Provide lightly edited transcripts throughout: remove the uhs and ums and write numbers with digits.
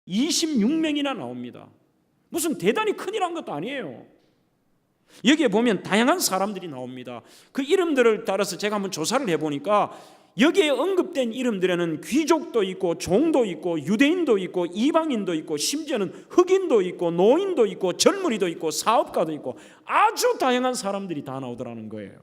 26명이나 나옵니다. 무슨 대단히 큰일한 것도 아니에요. 여기에 보면 다양한 사람들이 나옵니다. 그 이름들을 따라서 제가 한번 조사를 해보니까 여기에 언급된 이름들에는 귀족도 있고 종도 있고 유대인도 있고 이방인도 있고 심지어는 흑인도 있고 노인도 있고 젊은이도 있고 사업가도 있고 아주 다양한 사람들이 다 나오더라는 거예요.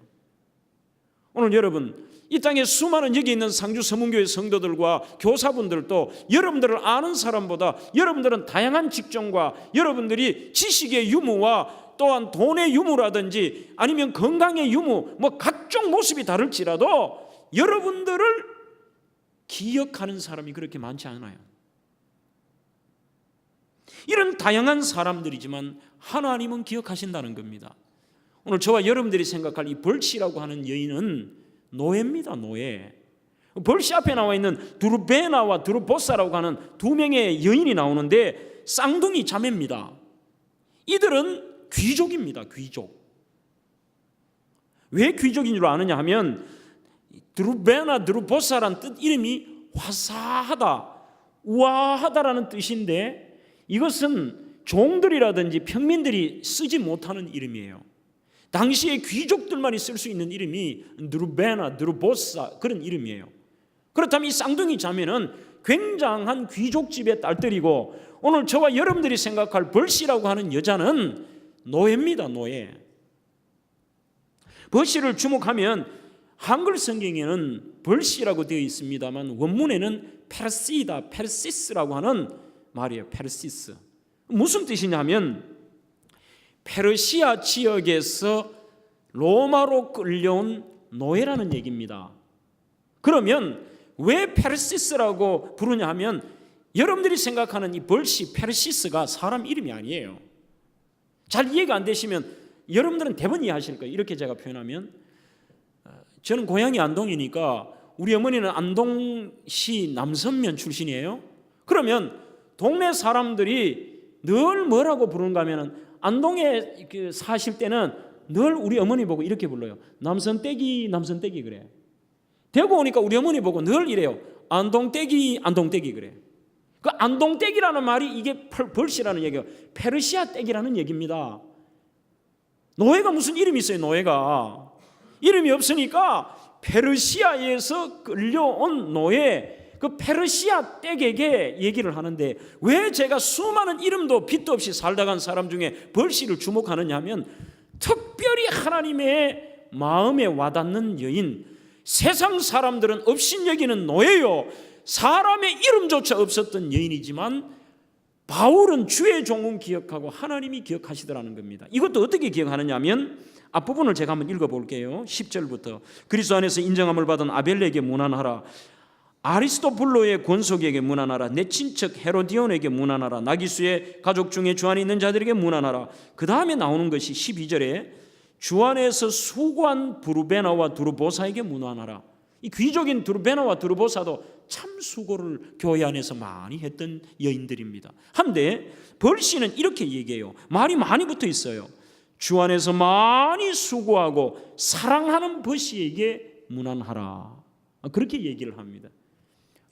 오늘 여러분, 이 땅에 수많은 여기 있는 상주 서문교회 성도들과 교사분들도 여러분들을 아는 사람보다 여러분들은 다양한 직종과 여러분들이 지식의 유무와 또한 돈의 유무라든지 아니면 건강의 유무, 뭐 각종 모습이 다를지라도 여러분들을 기억하는 사람이 그렇게 많지 않아요. 이런 다양한 사람들이지만 하나님은 기억하신다는 겁니다. 오늘 저와 여러분들이 생각할 이 벌시라고 하는 여인은 노예입니다. 노예. 벌시 앞에 나와 있는 두르베나와 두르보사라고 하는 두 명의 여인이 나오는데 쌍둥이 자매입니다. 이들은 귀족입니다. 귀족. 왜 귀족인 줄 아느냐 하면 두르베나 두르보사라는 뜻 이름이 화사하다, 우아하다라는 뜻인데 이것은 종들이라든지 평민들이 쓰지 못하는 이름이에요. 당시에 귀족들만이 쓸 수 있는 이름이 두르베나 두르보사 그런 이름이에요. 그렇다면 이 쌍둥이 자매는 굉장한 귀족집의 딸들이고 오늘 저와 여러분들이 생각할 벌시라고 하는 여자는 노예입니다. 노예. 벌시를 주목하면 한글 성경에는 벌시라고 되어 있습니다만 원문에는 페르시다, 페르시스라고 하는 말이에요. 페르시스. 무슨 뜻이냐면 페르시아 지역에서 로마로 끌려온 노예라는 얘기입니다. 그러면 왜 페르시스라고 부르냐 하면 여러분들이 생각하는 이 벌시, 페르시스가 사람 이름이 아니에요. 잘 이해가 안 되시면 여러분들은 대부분 이해하실 거예요. 이렇게 제가 표현하면 저는 고향이 안동이니까 우리 어머니는 안동시 남선면 출신이에요. 그러면 동네 사람들이 늘 뭐라고 부르는가 하면 안동에 사실 때는 늘 우리 어머니 보고 이렇게 불러요. 남선떼기, 남선떼기 그래. 대구 오니까 우리 어머니 보고 늘 이래요. 안동떼기, 안동떼기 그래. 그 안동떼기라는 말이 이게 벌시라는 얘기예요. 페르시아 떼기라는 얘기입니다. 노예가 무슨 이름이 있어요. 노예가 이름이 없으니까 페르시아에서 끌려온 노예, 그 페르시아 떼에게 얘기를 하는데 왜 제가 수많은 이름도 빚도 없이 살다 간 사람 중에 벌시를 주목하느냐 하면 특별히 하나님의 마음에 와닿는 여인, 세상 사람들은 업신여기는 노예요. 사람의 이름조차 없었던 여인이지만 바울은 주의 종은 기억하고 하나님이 기억하시더라는 겁니다. 이것도 어떻게 기억하느냐 하면 앞부분을 제가 한번 읽어볼게요. 10절부터 그리스도 안에서 인정함을 받은 아벨에게 문안하라. 아리스토블로의 권속에게 문안하라. 내 친척 헤로디온에게 문안하라. 나기수의 가족 중에 주 안에 있는 자들에게 문안하라. 그 다음에 나오는 것이 12절에 주 안에서 수고한 두르베나와 두르보사에게 문안하라. 이 귀족인 두르베나와 두르보사도 참 수고를 교회 안에서 많이 했던 여인들입니다. 한데 벌시는 이렇게 얘기해요. 말이 많이 붙어 있어요. 주 안에서 많이 수고하고 사랑하는 벌시에게 문안하라. 그렇게 얘기를 합니다.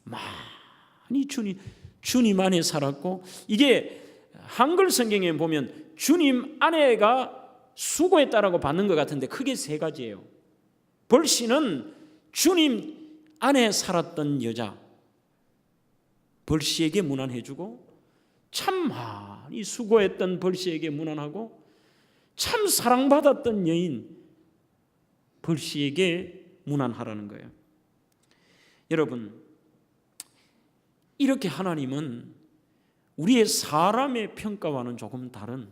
많이 주님 안에 살았고, 이게 한글 성경에 보면 주님 안에가 수고했다라고 받는 것 같은데 크게 세 가지예요. 벌시는 주님 안에 살았던 여자, 벌시에게 문안해주고, 참 많이 수고했던 벌시에게 문안하고, 참 사랑받았던 여인 벌시에게 문안하라는 거예요. 여러분, 이렇게 하나님은 우리의 사람의 평가와는 조금 다른,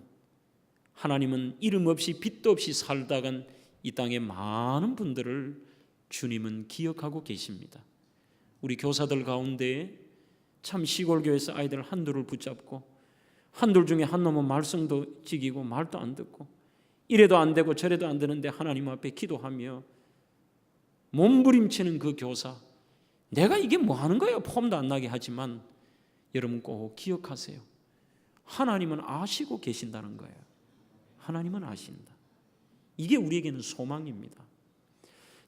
하나님은 이름 없이 빚도 없이 살다간 이 땅의 많은 분들을 주님은 기억하고 계십니다. 우리 교사들 가운데 참 시골교회에서 아이들 한둘을 붙잡고 한둘 중에 한 놈은 말썽도 지기고 말도 안 듣고 이래도 안 되고 저래도 안 되는데 하나님 앞에 기도하며 몸부림치는 그 교사, 내가 이게 뭐 하는 거예요? 폼도 안 나게 하지만 여러분 꼭 기억하세요. 하나님은 아시고 계신다는 거예요. 하나님은 아신다. 이게 우리에게는 소망입니다.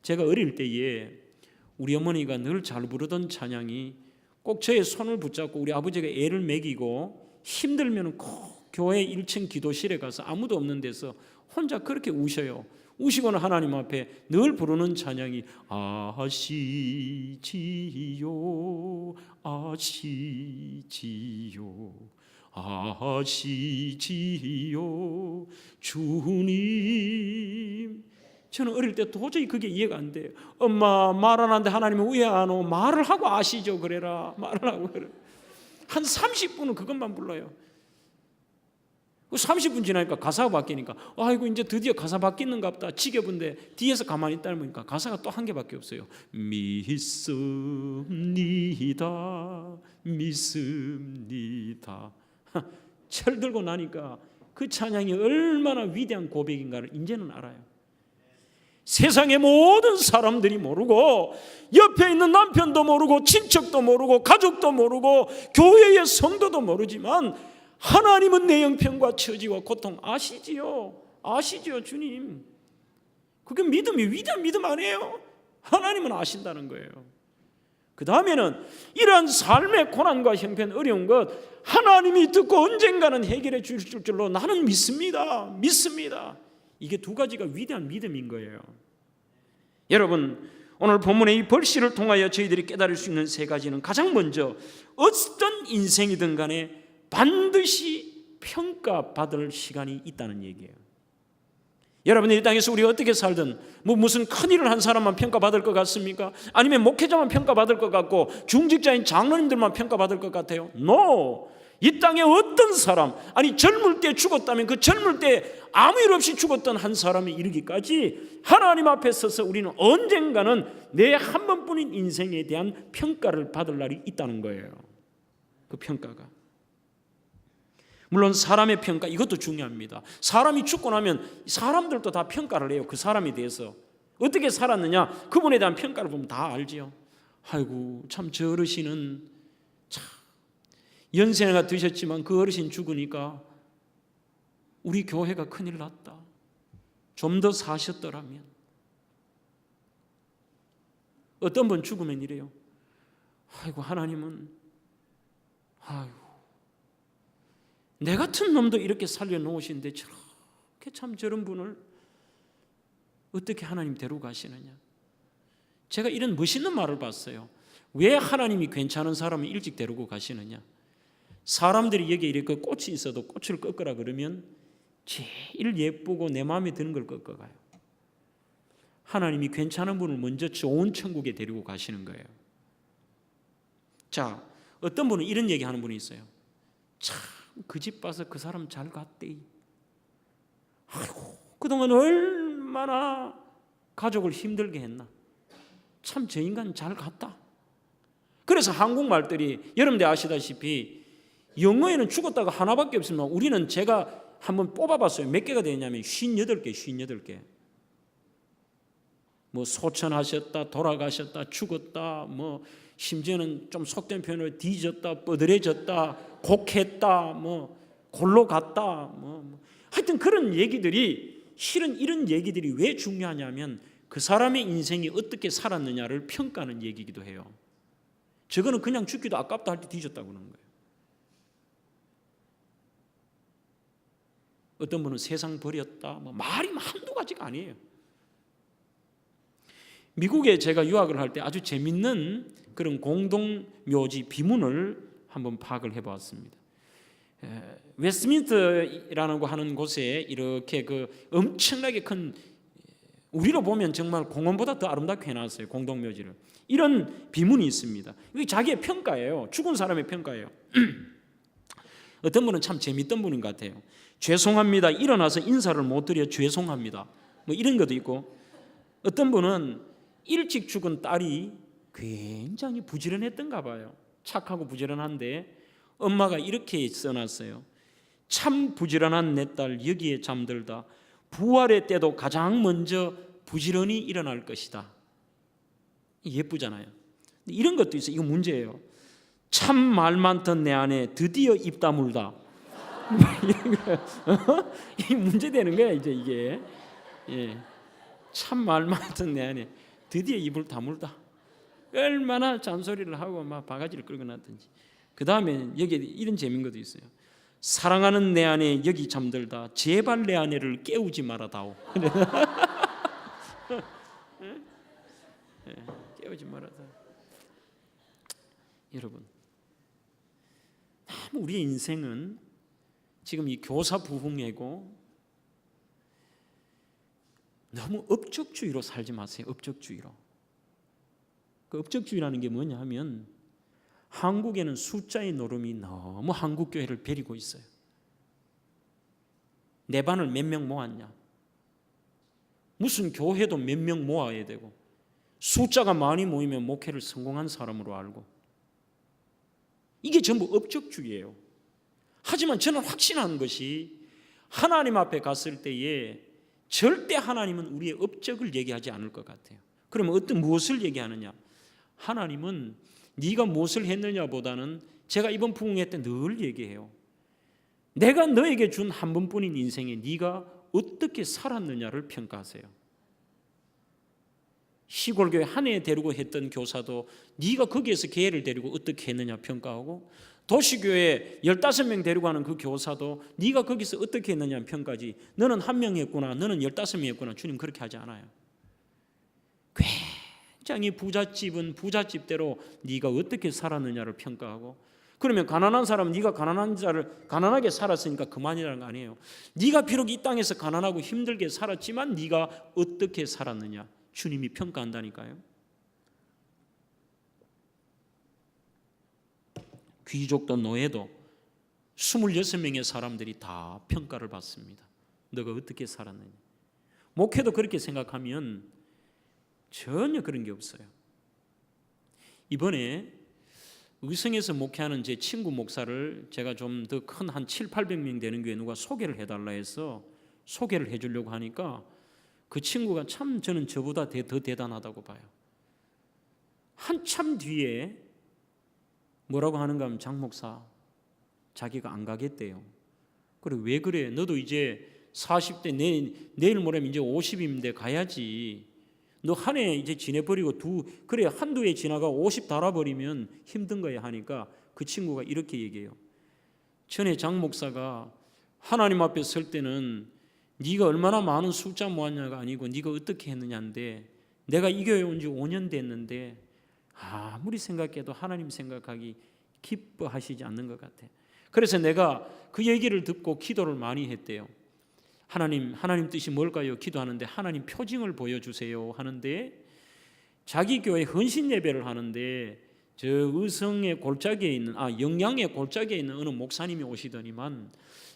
제가 어릴 때에 우리 어머니가 늘 잘 부르던 찬양이 꼭 저의 손을 붙잡고 우리 아버지가 애를 먹이고 힘들면 꼭 교회 1층 기도실에 가서 아무도 없는 데서 혼자 그렇게 우셔요. 우시고는 하나님 앞에 늘 부르는 찬양이 아시지요 아시지요 아시지요 주님. 저는 어릴 때 도저히 그게 이해가 안 돼요. 엄마 말 안 하는데 하나님은 왜 안 오? 말을 하고 아시죠 그래라. 말을 하고 그래. 한 30분은 그것만 불러요. 30분 지나니까 가사가 바뀌니까 아이고 이제 드디어 가사 바뀌는가 보다 지겨운데 뒤에서 가만히 있다 보니까 가사가 또 한 개밖에 없어요. 믿습니다 믿습니다. 철들고 나니까 그 찬양이 얼마나 위대한 고백인가를 이제는 알아요. 세상의 모든 사람들이 모르고 옆에 있는 남편도 모르고 친척도 모르고 가족도 모르고 교회의 성도도 모르지만 하나님은 내 형편과 처지와 고통 아시지요? 아시지요 주님. 그게 믿음이 위대한 믿음 아니에요? 하나님은 아신다는 거예요. 그 다음에는 이러한 삶의 고난과 형편 어려운 것 하나님이 듣고 언젠가는 해결해 주실 줄로 나는 믿습니다. 믿습니다. 이게 두 가지가 위대한 믿음인 거예요. 여러분 오늘 본문의 이 벌시를 통하여 저희들이 깨달을 수 있는 세 가지는 가장 먼저 어떤 인생이든 간에 반드시 평가받을 시간이 있다는 얘기예요. 여러분 이 땅에서 우리가 어떻게 살든 무슨 큰일을 한 사람만 평가받을 것 같습니까? 아니면 목회자만 평가받을 것 같고 중직자인 장로님들만 평가받을 것 같아요? No! 이 땅에 어떤 사람, 아니 젊을 때 죽었다면 그 젊을 때 아무 일 없이 죽었던 한 사람이 이르기까지 하나님 앞에 서서 우리는 언젠가는 내 한 번뿐인 인생에 대한 평가를 받을 날이 있다는 거예요. 그 평가가 물론 사람의 평가 이것도 중요합니다. 사람이 죽고 나면 사람들도 다 평가를 해요. 그 사람에 대해서 어떻게 살았느냐 그분에 대한 평가를 보면 다 알지요. 아이고 참 저 어르신은 참 연세가 드셨지만 그 어르신 죽으니까 우리 교회가 큰일 났다. 좀 더 사셨더라면. 어떤 분 죽으면 이래요. 아이고 하나님은 아이고 내 같은 놈도 이렇게 살려놓으신데 저렇게 참 저런 분을 어떻게 하나님 데려가시느냐. 제가 이런 멋있는 말을 봤어요. 왜 하나님이 괜찮은 사람을 일찍 데리고 가시느냐. 사람들이 여기에 이렇게 꽃이 있어도 꽃을 꺾으라 그러면 제일 예쁘고 내 마음에 드는 걸 꺾어가요. 하나님이 괜찮은 분을 먼저 좋은 천국에 데리고 가시는 거예요. 자, 어떤 분은 이런 얘기하는 분이 있어요. 참 그 집 봐서 그 사람 잘 갔대. 아이고 그동안 얼마나 가족을 힘들게 했나. 참 저 인간 잘 갔다. 그래서 한국말들이 여러분들 아시다시피 영어에는 죽었다가 하나밖에 없으면 우리는 제가 한번 뽑아봤어요. 몇 개가 되냐면 58개. 뭐 소천하셨다, 돌아가셨다, 죽었다, 뭐 심지어는 좀 속된 표현으로 뒤졌다, 뻗어려졌다, 곡했다, 뭐 골로 갔다, 뭐 하여튼 그런 얘기들이 실은 이런 얘기들이 왜 중요하냐면 그 사람의 인생이 어떻게 살았느냐를 평가하는 얘기이기도 해요. 저거는 그냥 죽기도 아깝다 할 때 뒤졌다고 그러는 거예요. 어떤 분은 세상 버렸다, 뭐 말이 한두 가지가 아니에요. 미국에 제가 유학을 할 때 아주 재밌는 그런 공동묘지 비문을 한번 파악을 해보았습니다. 웨스트민스터라는 거 하는 곳에 이렇게 그 엄청나게 큰 우리로 보면 정말 공원보다 더 아름답게 해놨어요. 공동묘지를. 이런 비문이 있습니다. 이게 자기의 평가예요. 죽은 사람의 평가예요. 어떤 분은 참 재밌던 분인 것 같아요. 죄송합니다. 일어나서 인사를 못 드려 죄송합니다. 뭐 이런 것도 있고 어떤 분은 일찍 죽은 딸이 굉장히 부지런했던가 봐요. 착하고 부지런한데 엄마가 이렇게 써놨어요. 참 부지런한 내 딸 여기에 잠들다 부활의 때도 가장 먼저 부지런히 일어날 것이다. 예쁘잖아요. 이런 것도 있어요. 이거 문제예요. 참 말 많던 내 아내 드디어 입 다물다. 이 문제되는 거야 이제 이게. 예. 참 말 많던 내 아내 드디어 입을 다물다. 얼마나 잔소리를 하고 막 바가지를 끌고 났든지. 그 다음에 여기 이런 재미있는 것도 있어요. 사랑하는 내 아내 여기 잠들다 제발 내 아내를 깨우지 말아다오. 깨우지 말아다오. 여러분, 우리의 인생은 지금 이 교사 부흥회고 너무 업적주의로 살지 마세요. 업적주의로. 그 업적주의라는 게 뭐냐 하면 한국에는 숫자의 노름이 너무 한국교회를 베리고 있어요. 내 반을 몇 명 모았냐? 무슨 교회도 몇 명 모아야 되고 숫자가 많이 모이면 목회를 성공한 사람으로 알고 이게 전부 업적주의예요. 하지만 저는 확신하는 것이 하나님 앞에 갔을 때에 절대 하나님은 우리의 업적을 얘기하지 않을 것 같아요. 그러면 무엇을 얘기하느냐? 하나님은 네가 무엇을 했느냐보다는 제가 이번 부흥회 때 늘 얘기해요. 내가 너에게 준 한 번뿐인 인생에 네가 어떻게 살았느냐를 평가하세요. 시골교회 한 해 데리고 했던 교사도 네가 거기에서 개를 데리고 어떻게 했느냐 평가하고 도시교회 15명 데리고 하는 그 교사도 네가 거기서 어떻게 했느냐 평가지 너는 1명 했구나 너는 15명 했구나 주님 그렇게 하지 않아요. 굉장히 부잣집은 부잣집대로 네가 어떻게 살았느냐를 평가하고 그러면 가난한 사람은 네가 가난한 자를 가난하게 살았으니까 그만이라는 거 아니에요. 네가 비록 이 땅에서 가난하고 힘들게 살았지만 네가 어떻게 살았느냐 주님이 평가한다니까요. 귀족도 노예도 26명의 사람들이 다 평가를 받습니다. 너가 어떻게 살았느냐. 목회도 그렇게 생각하면 전혀 그런 게 없어요. 이번에 의성에서 목회하는 제 친구 목사를 제가 좀 더 큰 한 700~800명 되는 교회 누가 소개를 해달라 해서 소개를 해주려고 하니까 그 친구가 참 저는 저보다 더 대단하다고 봐요. 한참 뒤에 뭐라고 하는가 하면 장 목사 자기가 안 가겠대요. 그래 왜 그래? 너도 이제 40대 내일 모레면 이제 50인데 가야지. 너 한 해 이제 지내버리고 그래 한두 해 지나가 50 달아버리면 힘든 거야 하니까 그 친구가 이렇게 얘기해요. 전에 장 목사가 하나님 앞에 설 때는 네가 얼마나 많은 숫자 모았냐가 아니고 네가 어떻게 했느냐인데 내가 이 교회 온 지 5년 됐는데 아무리 생각해도 하나님 생각하기 기뻐하시지 않는 것 같아. 그래서 내가 그 얘기를 듣고 기도를 많이 했대요. 하나님 뜻이 뭘까요? 기도하는데 하나님 표징을 보여주세요 하는데 자기 교회 헌신 예배를 하는데 저 의성의 골짜기에 있는 영양의 골짜기에 있는 어느 목사님이 오시더니만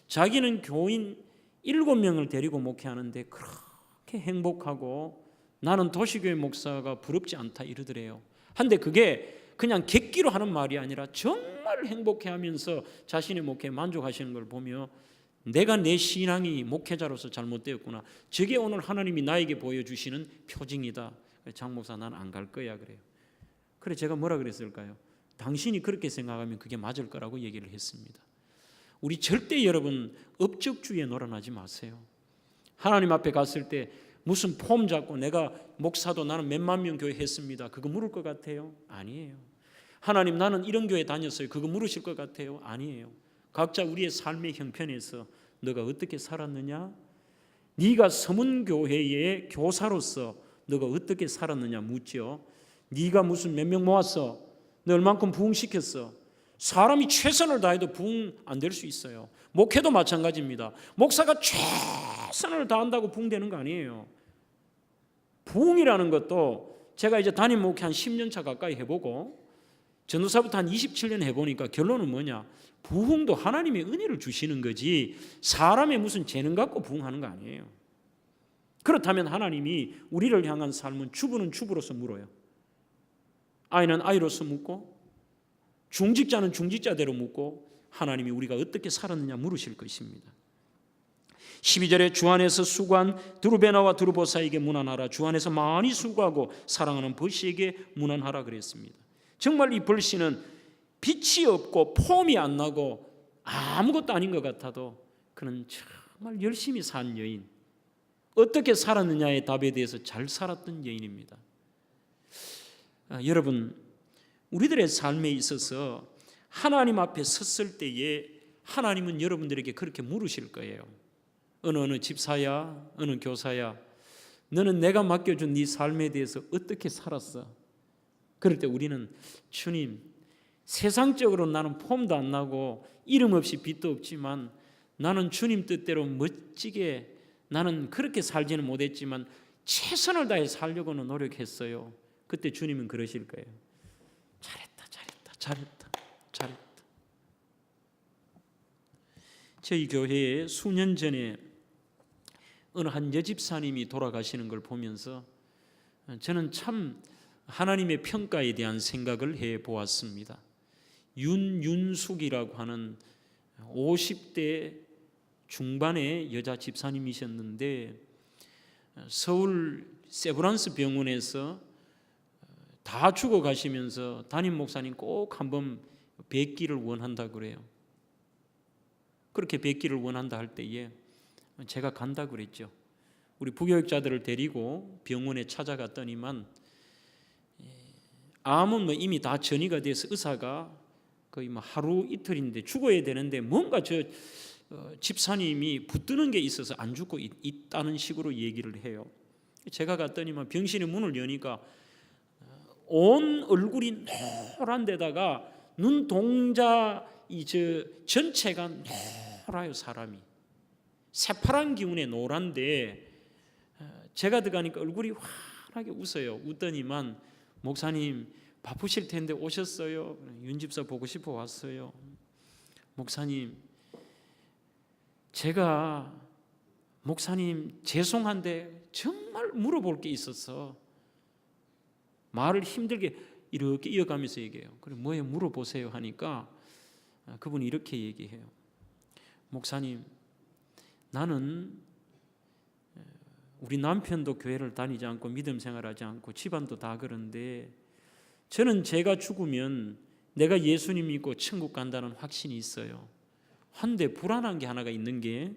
자기는 교인 7명을 데리고 목회하는데 그렇게 행복하고 나는 도시교회 목사가 부럽지 않다 이러더래요. 한데 그게 그냥 객기로 하는 말이 아니라 정말 행복해하면서 자신의 목회에 만족하시는 걸 보며 내가 내 신앙이 목회자로서 잘못되었구나. 저게 오늘 하나님이 나에게 보여주시는 표징이다. 장 목사 난 안 갈 거야 그래요. 그래 제가 뭐라 그랬을까요? 당신이 그렇게 생각하면 그게 맞을 거라고 얘기를 했습니다. 우리 절대 여러분 업적주의에 놀아나지 마세요. 하나님 앞에 갔을 때 무슨 폼 잡고 내가 목사도 나는 몇만 명 교회 했습니다. 그거 물을 것 같아요? 아니에요. 하나님 나는 이런 교회 다녔어요. 그거 물으실 것 같아요? 아니에요. 각자 우리의 삶의 형편에서 너가 어떻게 살았느냐? 네가 서문교회의 교사로서 너가 어떻게 살았느냐 묻죠. 네가 무슨 몇 명 모았어? 너 얼만큼 부흥시켰어? 사람이 최선을 다해도 부흥 안 될 수 있어요. 목회도 마찬가지입니다. 목사가 최선을 다한다고 부흥되는 거 아니에요. 부흥이라는 것도 제가 이제 담임 목회 한 10년 차 가까이 해보고 전도사부터 한 27년 해보니까 결론은 뭐냐? 부흥도 하나님의 은혜를 주시는 거지 사람의 무슨 재능 갖고 부흥하는 거 아니에요. 그렇다면 하나님이 우리를 향한 삶은 주부는 주부로서 물어요. 아이는 아이로서 묻고 중직자는 중직자대로 묻고 하나님이 우리가 어떻게 살았느냐 물으실 것입니다. 12절에 주 안에서 수고한 드루베나와 드루보사에게 문안하라. 주 안에서 많이 수고하고 사랑하는 벌씨에게 문안하라 그랬습니다. 정말 이 벌씨는 빛이 없고 폼이 안 나고 아무것도 아닌 것 같아도 그는 정말 열심히 산 여인, 어떻게 살았느냐의 답에 대해서 잘 살았던 여인입니다. 여러분, 우리들의 삶에 있어서 하나님 앞에 섰을 때에 하나님은 여러분들에게 그렇게 물으실 거예요. 어느 집사야, 어느 교사야, 너는 내가 맡겨준 네 삶에 대해서 어떻게 살았어? 그럴 때 우리는 주님, 세상적으로 나는 폼도 안 나고 이름 없이 빚도 없지만 나는 주님 뜻대로 멋지게 나는 그렇게 살지는 못했지만 최선을 다해 살려고는 노력했어요. 그때 주님은 그러실 거예요. 잘했다. 저희 교회에 수년 전에 어느 한 여집사님이 돌아가시는 걸 보면서 저는 참 하나님의 평가에 대한 생각을 해보았습니다. 윤숙이라고 하는 50대 중반의 여자 집사님이셨는데 서울 세브란스 병원에서 다 죽어가시면서 담임 목사님 꼭 한번 뵙기를 원한다 그래요. 그렇게 뵙기를 원한다 할 때에 제가 간다 그랬죠. 우리 부교육자들을 데리고 병원에 찾아갔더니만 암은 이미 다 전이가 돼서 의사가 거의 하루 이틀인데 죽어야 되는데 뭔가 집사님이 붙드는 게 있어서 안 죽고 있다는 식으로 얘기를 해요. 제가 갔더니만 병실의 문을 여니까 온 얼굴이 노란 데다가 눈동자 전체가 노라요. 사람이 새파란 기운의 노란데 제가 들어가니까 얼굴이 환하게 웃어요. 웃더니만 목사님 바쁘실 텐데 오셨어요? 윤 집사 보고 싶어 왔어요. 목사님, 제가 목사님 죄송한데 정말 물어볼 게 있어서 말을 힘들게 이렇게 이어가면서 얘기해요. 그래 뭐예요? 물어보세요 하니까 그분이 이렇게 얘기해요. 목사님, 나는 우리 남편도 교회를 다니지 않고 믿음 생활하지 않고 집안도 다 그런데 저는 제가 죽으면 내가 예수님 믿고 천국 간다는 확신이 있어요. 한데 불안한 게 하나가 있는 게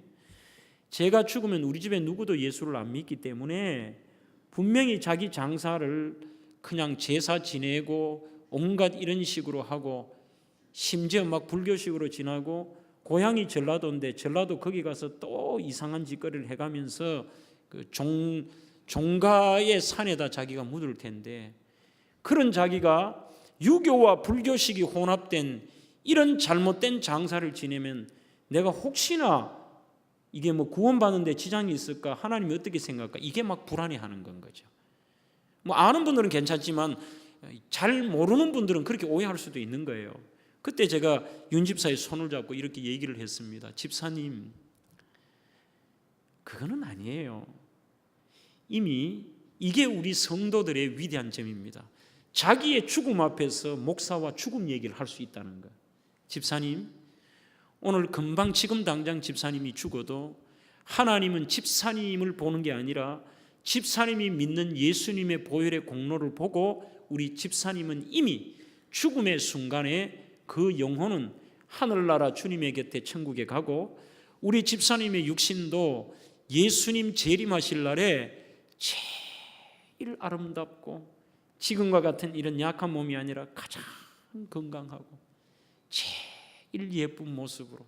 제가 죽으면 우리 집에 누구도 예수를 안 믿기 때문에 분명히 자기 장사를 그냥 제사 지내고 온갖 이런 식으로 하고 심지어 불교식으로 지나고 고향이 전라도인데 전라도 거기 가서 또 이상한 짓거리를 해가면서 그 종가의 산에다 자기가 묻을 텐데 그런 자기가 유교와 불교식이 혼합된 이런 잘못된 장사를 지내면 내가 혹시나 이게 구원받는 데 지장이 있을까? 하나님이 어떻게 생각할까? 이게 불안해하는 건 거죠. 아는 분들은 괜찮지만 잘 모르는 분들은 그렇게 오해할 수도 있는 거예요. 그때 제가 윤 집사의 손을 잡고 이렇게 얘기를 했습니다. 집사님, 그거는 아니에요. 이미 이게 우리 성도들의 위대한 점입니다. 자기의 죽음 앞에서 목사와 죽음 얘기를 할 수 있다는 거. 집사님, 오늘 금방 지금 당장 집사님이 죽어도 하나님은 집사님을 보는 게 아니라 집사님이 믿는 예수님의 보혈의 공로를 보고 우리 집사님은 이미 죽음의 순간에 그 영혼은 하늘나라 주님의 곁에 천국에 가고 우리 집사님의 육신도 예수님 재림하실 날에 제일 아름답고 지금과 같은 이런 약한 몸이 아니라 가장 건강하고 제일 예쁜 모습으로,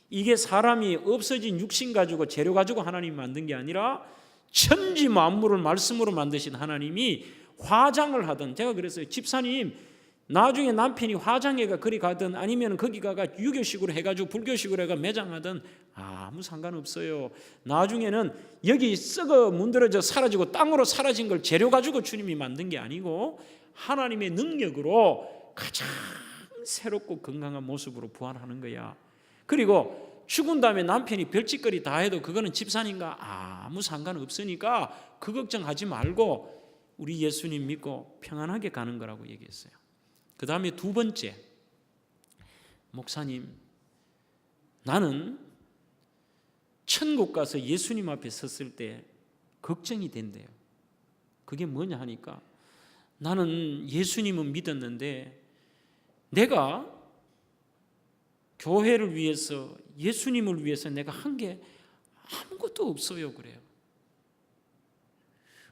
이게 사람이 없어진 육신 가지고 재료 가지고 하나님이 만든 게 아니라 천지 만물을 말씀으로 만드신 하나님이 화장을 하든, 제가 그랬어요. 집사님 나중에 남편이 화장회가 그리 가든 아니면 거기 가가 유교식으로 해가지고 불교식으로 해가 매장하든 아무 상관없어요. 나중에는 여기 썩어 문드러져 사라지고 땅으로 사라진 걸 재료 가지고 주님이 만든 게 아니고 하나님의 능력으로 가장 새롭고 건강한 모습으로 부활하는 거야. 그리고 죽은 다음에 남편이 별짓거리 다 해도 그거는 집사님과 아무 상관없으니까 그 걱정하지 말고 우리 예수님 믿고 평안하게 가는 거라고 얘기했어요. 그 다음에 두 번째, 목사님, 나는 천국 가서 예수님 앞에 섰을 때 걱정이 된대요. 그게 뭐냐 하니까 나는 예수님은 믿었는데 내가 교회를 위해서 예수님을 위해서 내가 한 게 아무것도 없어요 그래요.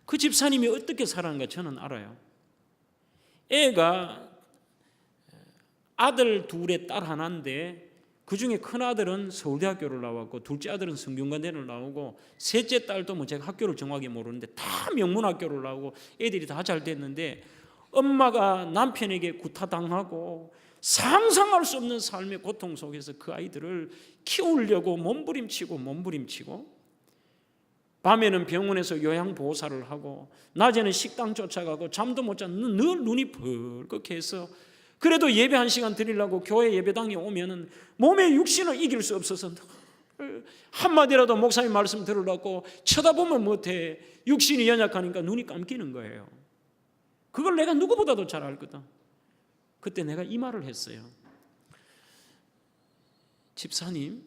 그 집사님이 어떻게 살았는가 저는 알아요. 애가 아들 둘에 딸 하나인데 그중에 큰 아들은 서울대학교를 나왔고 둘째 아들은 성균관대를 나오고 셋째 딸도 뭐 제가 학교를 정확히 모르는데 다 명문학교를 나오고 애들이 다 잘 됐는데 엄마가 남편에게 구타당하고 상상할 수 없는 삶의 고통 속에서 그 아이들을 키우려고 몸부림치고 밤에는 병원에서 요양보호사를 하고 낮에는 식당 쫓아가고 잠도 못 자고 늘 눈이 벌겋해서 그래도 예배 1시간 드리려고 교회 예배당에 오면은 몸의 육신을 이길 수 없어서 한마디라도 목사님 말씀 들으려고 쳐다보면 못해. 육신이 연약하니까 눈이 감기는 거예요. 그걸 내가 누구보다도 잘 알거든. 그때 내가 이 말을 했어요. 집사님,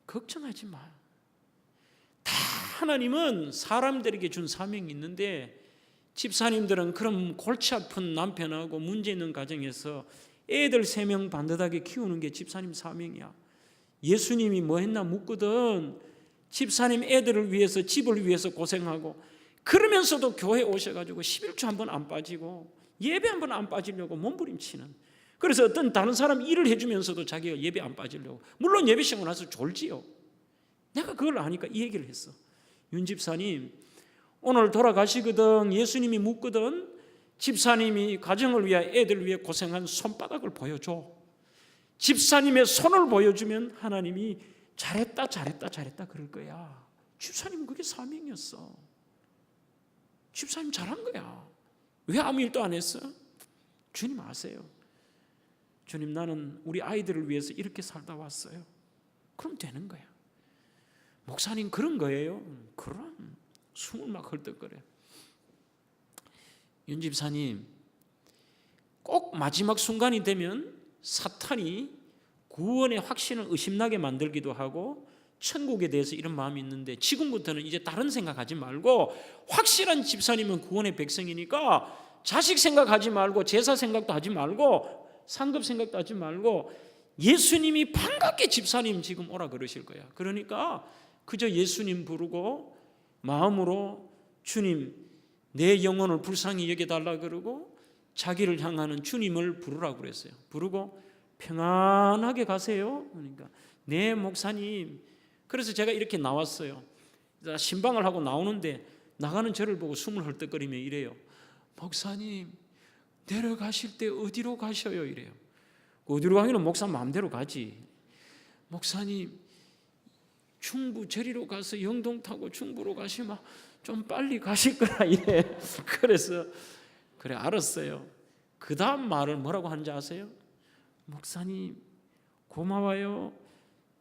걱정하지 마. 다 하나님은 사람들에게 준 사명이 있는데 집사님들은 그런 골치 아픈 남편하고 문제 있는 가정에서 애들 3명 반듯하게 키우는 게 집사님 사명이야. 예수님이 뭐 했나 묻거든. 집사님 애들을 위해서 집을 위해서 고생하고 그러면서도 교회 오셔가지고 11조 한 번 안 빠지고 예배 한 번 안 빠지려고 몸부림치는. 그래서 어떤 다른 사람 일을 해주면서도 자기가 예배 안 빠지려고. 물론 예배 시간 나서 졸지요. 내가 그걸 아니까 이 얘기를 했어. 윤 집사님 오늘 돌아가시거든. 예수님이 묻거든. 집사님이 가정을 위해 애들 위해 고생한 손바닥을 보여줘. 집사님의 손을 보여주면 하나님이 잘했다 그럴 거야. 집사님 그게 사명이었어. 집사님 잘한 거야. 왜 아무 일도 안 했어? 주님 아세요. 주님 나는 우리 아이들을 위해서 이렇게 살다 왔어요. 그럼 되는 거야. 목사님 그런 거예요? 그럼 숨을 막 헐떡거려. 윤 집사님 꼭 마지막 순간이 되면 사탄이 구원의 확신을 의심나게 만들기도 하고 천국에 대해서 이런 마음이 있는데 지금부터는 이제 다른 생각하지 말고 확실한 집사님은 구원의 백성이니까 자식 생각하지 말고 제사 생각도 하지 말고 상급 생각도 하지 말고 예수님이 반갑게 집사님 지금 오라 그러실 거야. 그러니까 그저 예수님 부르고 마음으로 주님 내 영혼을 불쌍히 여겨달라 그러고 자기를 향하는 주님을 부르라고 그랬어요. 부르고 평안하게 가세요. 그러니까 네 목사님. 그래서 제가 이렇게 나왔어요. 신방을 하고 나오는데 나가는 저를 보고 숨을 헐떡거리며 이래요. 목사님 내려가실 때 어디로 가셔요? 이래요. 어디로 가기는 목사 마음대로 가지. 목사님 충부 저리로 가서 영동 타고 충부로 가시면 좀 빨리 가실 거라 이래. 그래서 그래 알았어요. 그 다음 말을 뭐라고 하는지 아세요? 목사님 고마워요.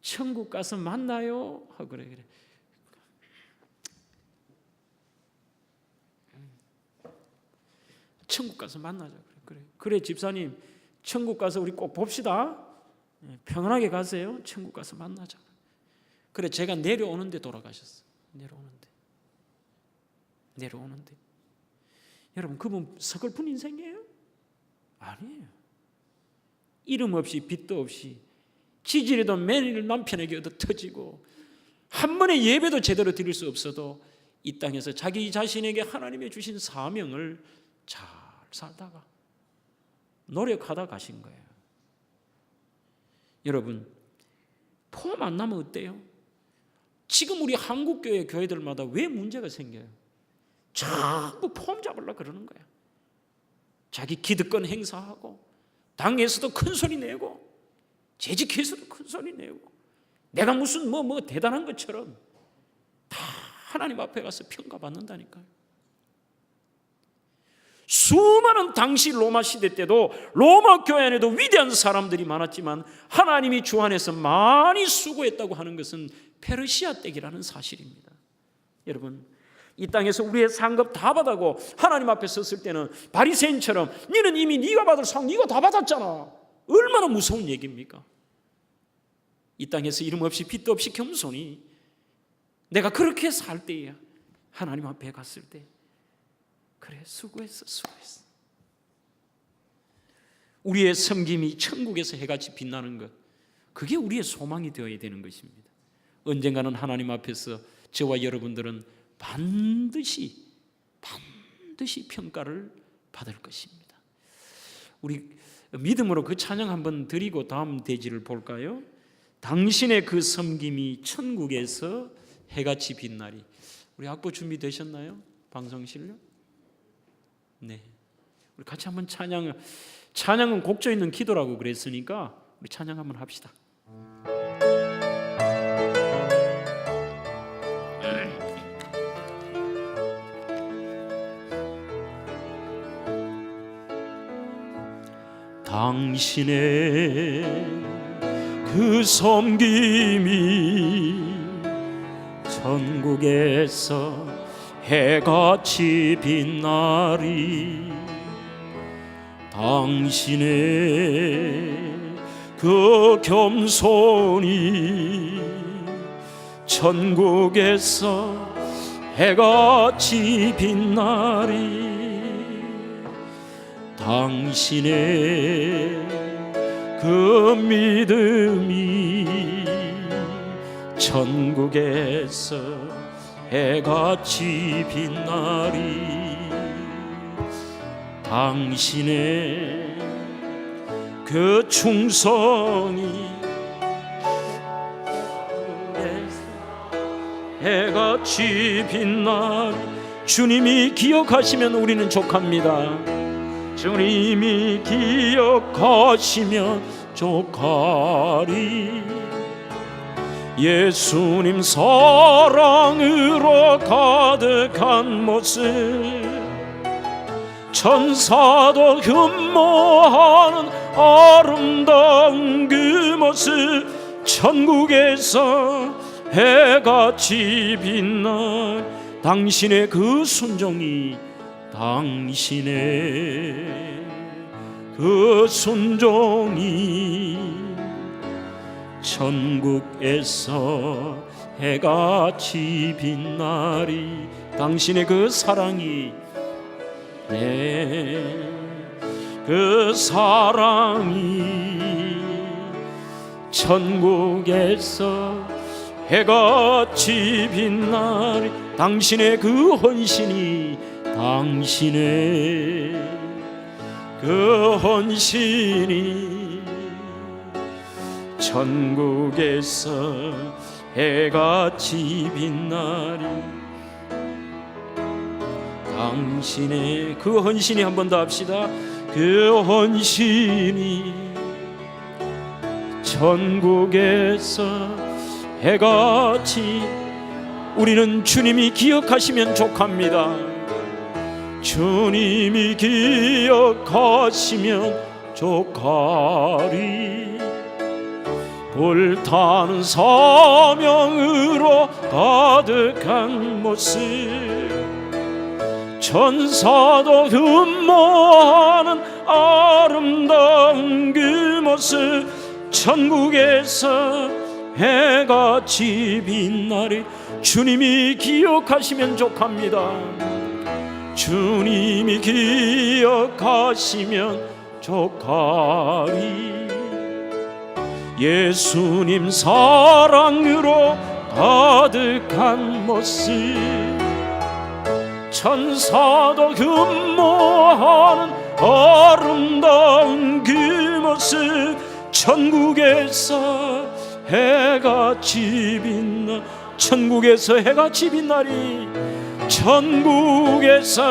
천국 가서 만나요. 하고 그래. 천국 가서 만나자. 그래 집사님 천국 가서 우리 꼭 봅시다. 평안하게 가세요. 천국 가서 만나자. 그래 제가 내려오는데 돌아가셨어요. 내려오는데 여러분 그분 서글픈 인생이에요? 아니에요. 이름 없이 빚도 없이 지지리도 매일 남편에게 얻어 터지고 한 번의 예배도 제대로 드릴 수 없어도 이 땅에서 자기 자신에게 하나님이 주신 사명을 잘 살다가 노력하다 가신 거예요. 여러분 포함 안 나면 어때요? 지금 우리 한국교회 교회들마다 왜 문제가 생겨요? 전부 폼 잡으려고 그러는 거야. 자기 기득권 행사하고 당에서도 큰 소리 내고 재직회에서도 큰 소리 내고 내가 무슨 뭐 대단한 것처럼 다 하나님 앞에 가서 평가받는다니까요. 수많은 당시 로마 시대 때도 로마 교회 안에도 위대한 사람들이 많았지만 하나님이 주 안에서 많이 수고했다고 하는 것은 페르시아 때기라는 사실입니다. 여러분 이 땅에서 우리의 상급 다 받아고 하나님 앞에 섰을 때는 바리새인처럼 너는 이미 네가 받을 상 네가 다 받았잖아. 얼마나 무서운 얘기입니까? 이 땅에서 이름 없이 빚도 없이 겸손히 내가 그렇게 살 때야 하나님 앞에 갔을 때 그래 수고했어. 우리의 섬김이 천국에서 해같이 빛나는 것 그게 우리의 소망이 되어야 되는 것입니다. 언젠가는 하나님 앞에서 저와 여러분들은 반드시 평가를 받을 것입니다. 우리 믿음으로 그 찬양 한번 드리고 다음 대지를 볼까요? 당신의 그 섬김이 천국에서 해같이 빛나리. 우리 악보 준비되셨나요? 방송실요? 네. 우리 같이 한번 찬양은 곡조 있는 기도라고 그랬으니까 우리 찬양 한번 합시다. 당신의 그 섬김이 천국에서 해같이 빛나리. 당신의 그 겸손이 천국에서 해같이 빛나리. 당신의 그 믿음이 천국에서 해같이 빛나리. 당신의 그 충성이 해같이 빛나리. 주님이 기억하시면 우리는 족합니다. 주님이 기억하시면 족하리. 예수님 사랑으로 가득한 모습, 천사도 흠모하는 아름다운 그 모습, 천국에서 해같이 빛나. 당신의 그 순종이, 당신의 그 순종이 천국에서 해같이 빛나리. 당신의 그 사랑이, 그 사랑이 천국에서 해같이 빛나리. 당신의 그 헌신이, 당신의 그 헌신이 천국에서 해같이 빛나리. 당신의 그 헌신이, 한 번 더 합시다. 그 헌신이 천국에서 해같이. 우리는 주님이 기억하시면 족합니다. 주님이 기억하시면 족하리. 불타는 사명으로 가득한 모습, 천사도 흠모하는 아름다운 그 모습, 천국에서 해같이 빛나리. 주님이 기억하시면 족합니다. 주님이 기억하시면 족하리. 예수님 사랑으로 가득한 모습, 천사도 흠모하는 아름다운 그 모습, 천국에서 해같이 빛나. 천국에서 해같이 빛나리. 천국에서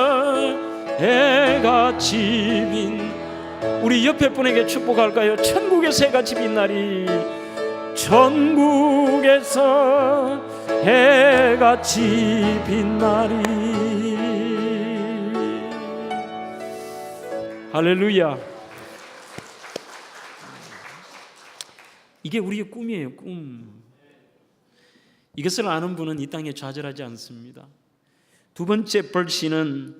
해같이 빛. 우리 옆에 분에게 축복할까요? 천국에서 해같이 빛나리. 천국에서 해같이 빛나리. 할렐루야. 이게 우리의 꿈이에요. 꿈. 이것을 아는 분은 이 땅에 좌절하지 않습니다. 두 번째 벌씨는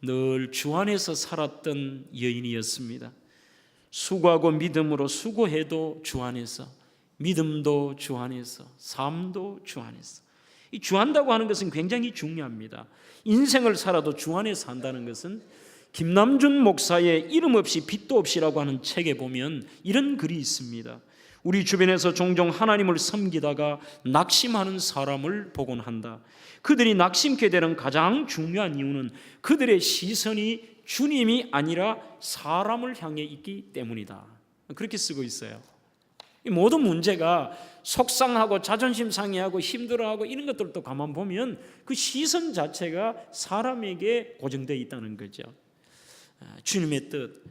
늘 주 안에서 살았던 여인이었습니다. 수고하고 믿음으로 수고해도 주 안에서, 믿음도 주 안에서, 삶도 주 안에서. 이 주한다고 하는 것은 굉장히 중요합니다. 인생을 살아도 주 안에 산다는 것은, 김남준 목사의 이름 없이 빛도 없이라고 하는 책에 보면 이런 글이 있습니다. 우리 주변에서 종종 하나님을 섬기다가 낙심하는 사람을 보곤 한다. 그들이 낙심케 되는 가장 중요한 이유는 그들의 시선이 주님이 아니라 사람을 향해 있기 때문이다. 그렇게 쓰고 있어요. 이 모든 문제가 속상하고 자존심 상해하고 힘들어하고 이런 것들도 가만 보면 그 시선 자체가 사람에게 고정되어 있다는 거죠. 주님의 뜻.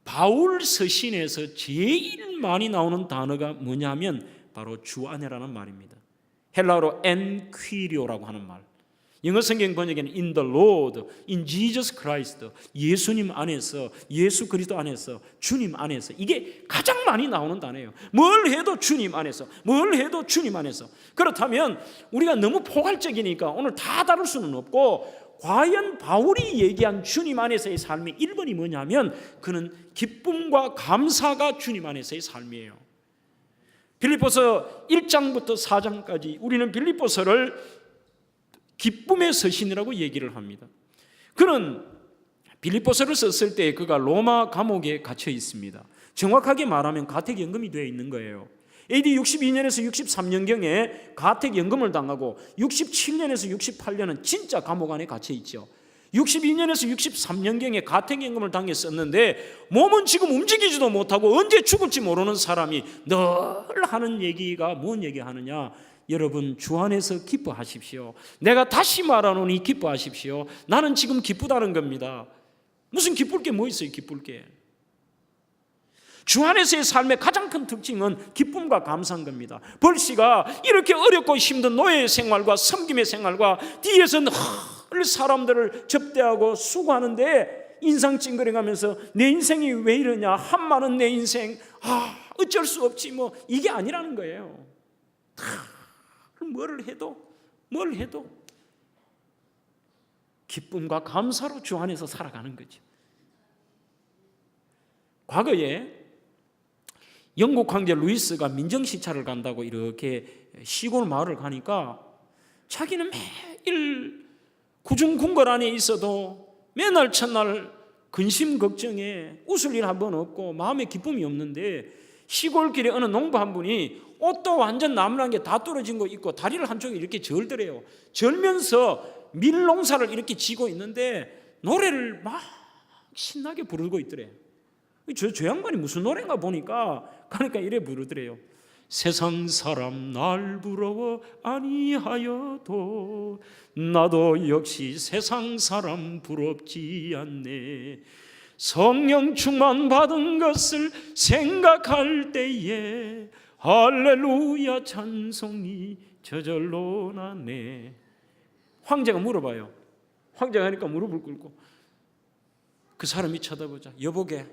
바울 서신에서 제일 많이 나오는 단어가 뭐냐면 바로 주 안에라는 말입니다. 헬라어로 엔퀴리오라고 하는 말. 영어 성경 번역에는 in the Lord, in Jesus Christ, 예수님 안에서, 예수 그리스도 안에서, 주님 안에서. 이게 가장 많이 나오는 단어예요. 뭘 해도 주님 안에서, 뭘 해도 주님 안에서. 그렇다면 우리가 너무 포괄적이니까 오늘 다 다룰 수는 없고, 과연 바울이 얘기한 주님 안에서의 삶의 1번이 뭐냐면 그는 기쁨과 감사가 주님 안에서의 삶이에요. 빌립보서 1장부터 4장까지 우리는 빌립보서를 기쁨의 서신이라고 얘기를 합니다. 그는 빌립보서를 썼을 때 그가 로마 감옥에 갇혀 있습니다. 정확하게 말하면 가택연금이 되어 있는 거예요. AD 62년에서 63년경에 가택연금을 당하고 67년에서 68년은 진짜 감옥 안에 갇혀 있죠. 62년에서 63년경에 가택연금을 당했었는데 몸은 지금 움직이지도 못하고 언제 죽을지 모르는 사람이 늘 하는 얘기가 뭔 얘기하느냐? 여러분 주 안에서 기뻐하십시오. 내가 다시 말하노니 기뻐하십시오. 나는 지금 기쁘다는 겁니다. 무슨 기쁠 게 뭐 있어요? 기쁠 게. 주 안에서의 삶의 가장 큰 특징은 기쁨과 감사한 겁니다. 벌씨가 이렇게 어렵고 힘든 노예 생활과 섬김의 생활과 뒤에서 늘 사람들을 접대하고 수고하는데 인상 찡그려가면서 내 인생이 왜 이러냐, 한많은 내 인생, 어쩔 수 없지 뭐, 이게 아니라는 거예요. 뭘 해도 기쁨과 감사로 주 안에서 살아가는 거죠. 과거에 영국 황제 루이스가 민정시찰을 간다고 이렇게 시골 마을을 가니까 자기는 매일 구중궁궐 안에 있어도 맨날 첫날 근심 걱정에 웃을 일 한 번 없고 마음에 기쁨이 없는데 시골길에 어느 농부 한 분이 옷도 완전 나무란 게 다 떨어진 거 입고 다리를 한쪽에 이렇게 절더래요. 절면서 밀농사를 이렇게 지고 있는데 노래를 막 신나게 부르고 있더래요. 저 양반이 무슨 노래인가 보니까 그러니까 이래 부르더래요. 세상 사람 날 부러워 아니하여도 나도 역시 세상 사람 부럽지 않네. 성령 충만 받은 것을 생각할 때에 할렐루야 찬송이 저절로 나네. 황제가 물어봐요. 황제가 하니까 무릎을 꿇고 그 사람이 쳐다보자. 여보게,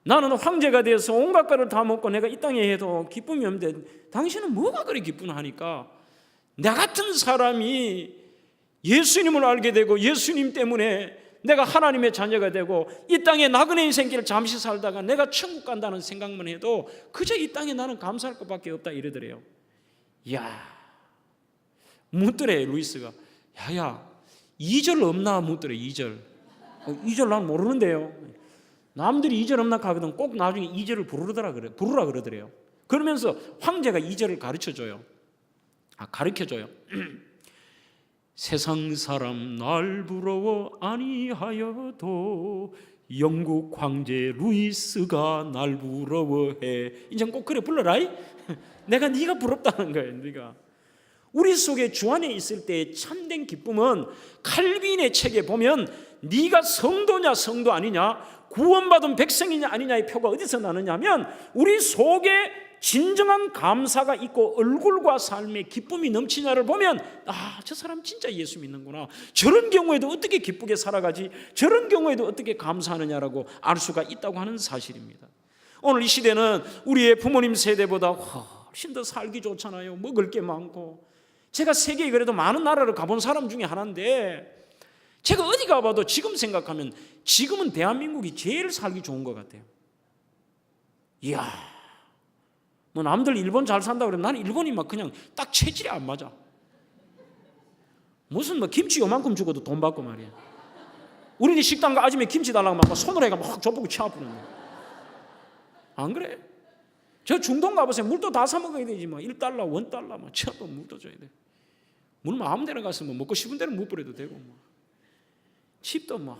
나는 황제가 돼서 온갖 것을 다 먹고 내가 이 땅에 해도 기쁨이 없는데 당신은 뭐가 그리 기쁘나 하니까 나 같은 사람이 예수님을 알게 되고 예수님 때문에 내가 하나님의 자녀가 되고 이 땅에 나그네 인생길을 잠시 살다가 내가 천국 간다는 생각만 해도 그저 이 땅에 나는 감사할 것밖에 없다 이러더래요. 이야, 묻더래 루이스가. 야야 2절 없나 묻더래. 2절. 2절 난 모르는데요. 남들이 2절 없나 하거든 꼭 나중에 2절을 부르라 그러더래요. 그러면서 황제가 2절을 가르쳐줘요. 세상 사람 날 부러워 아니하여도 영국 황제 루이스가 날 부러워해. 이제 꼭 그래 불러라. 내가 네가 부럽다는 거예요. 네가. 우리 속에 주 안에 있을 때의 참된 기쁨은 칼빈의 책에 보면 네가 성도냐 성도 아니냐, 구원받은 백성이냐 아니냐의 표가 어디서 나느냐 하면 우리 속에 진정한 감사가 있고 얼굴과 삶에 기쁨이 넘치냐를 보면 저 사람 진짜 예수 믿는구나, 저런 경우에도 어떻게 기쁘게 살아가지, 저런 경우에도 어떻게 감사하느냐라고 알 수가 있다고 하는 사실입니다. 오늘 이 시대는 우리의 부모님 세대보다 훨씬 더 살기 좋잖아요. 먹을 게 많고. 제가 세계에 그래도 많은 나라를 가본 사람 중에 하나인데 제가 어디 가봐도 지금 생각하면 지금은 대한민국이 제일 살기 좋은 것 같아요. 이야, 뭐 남들 일본 잘 산다고 그러면 나는 일본이 막 그냥 딱 체질이 안 맞아. 무슨 뭐 김치 요만큼 주고도 돈 받고 말이야. 우리는 식당 가 아침에 김치 달라고 막 손으로 해가 막 줘보고 치 아프는데. 안 그래? 저 중동 가보세요. 물도 다 사 먹어야 되지 뭐. $1, $1 뭐 전부 물도 줘야 돼. 물 마음대로 가서 뭐 먹고 싶은 대로 못 버려도 되고 뭐. 집도 뭐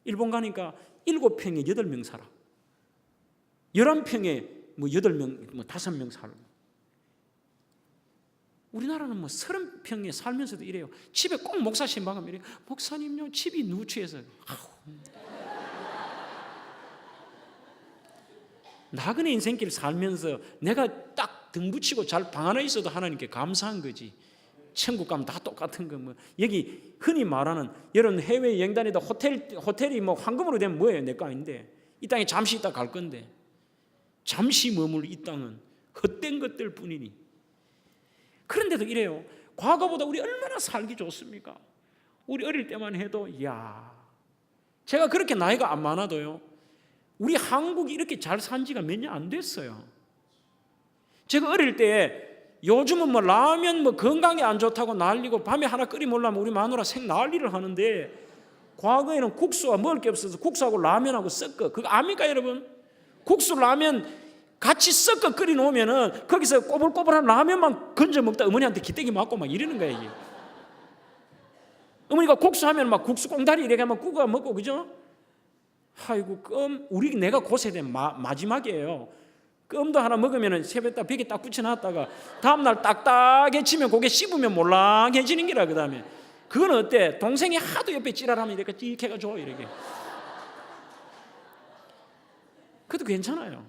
일본 가니까 7평에 8명 살아. 11평에 뭐 8명, 뭐 5명 살아. 우리나라는 뭐 30평에 살면서도 이래요. 집에 꼭 목사 신방하면 이래요. 목사님요, 집이 누추해서. 나그네 인생길 살면서 내가 딱 등 붙이고 잘 방 안에 있어도 하나님께 감사한 거지. 천국 가면 다 똑같은 거 뭐. 여기 흔히 말하는 여러분 해외 여행 다니다 호텔이 뭐 황금으로 되면 뭐예요? 내 거 아닌데. 이 땅에 잠시 있다 갈 건데. 잠시 머물 이 땅은 헛된 것들 뿐이니. 그런데도 이래요. 과거보다 우리 얼마나 살기 좋습니까? 우리 어릴 때만 해도 제가 그렇게 나이가 안 많아도요, 우리 한국이 이렇게 잘 산 지가 몇 년 안 됐어요. 제가 어릴 때 요즘은 뭐 라면 뭐 건강에 안 좋다고 난리고 밤에 하나 끓이 먹으려면 우리 마누라 생 난리를 하는데, 과거에는 국수가 먹을 게 없어서 국수하고 라면하고 섞어. 그거 압니까 여러분? 국수 라면 같이 섞어 끓여 놓으면은 거기서 꼬불꼬불한 라면만 건져 먹다 어머니한테 기대기 맞고 막 이러는 거예요. 이게. 어머니가 국수 하면 막 국수 꽁다리 이렇게 하면 구워 먹고, 그죠? 아이고, 우리 내가 그 세대 마지막이에요. 껌도 하나 먹으면 새벽에 벽에 딱 붙여놨다가 다음날 딱딱해지면 고개 씹으면 몰랑해지는 기라. 그 다음에 그건 어때? 동생이 하도 옆에 찌랄하면 이렇게 찌익 해가지고 이렇게. 그것도 괜찮아요.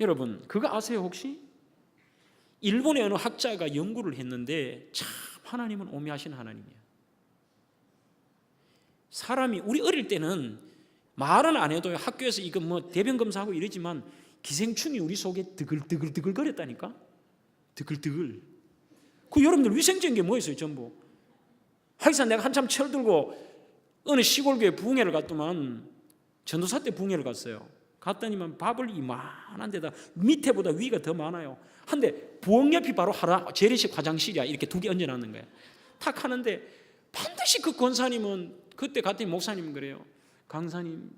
여러분, 그거 아세요 혹시? 일본의 어느 학자가 연구를 했는데 참 하나님은 오묘하신 하나님이에요. 사람이 우리 어릴 때는 말은 안 해도 학교에서 이거 뭐 대변 검사하고 이러지만 기생충이 우리 속에 드글드글 거렸다니까. 드글드글. 그 여러분들 위생적인 게 뭐 있어요? 전부. 하여튼 내가 한참 철들고 어느 시골교회 부흥회를 갔더만, 전도사 때 부흥회를 갔어요. 갔더니만 밥을 이만한 데다 밑에보다 위가 더 많아요. 한데 부엌 옆이 바로 재래식 화장실이야. 이렇게 2개 얹어놨는 거야. 탁 하는데 반드시 그 권사님은, 그때 갔더니 목사님 그래요. 강사님,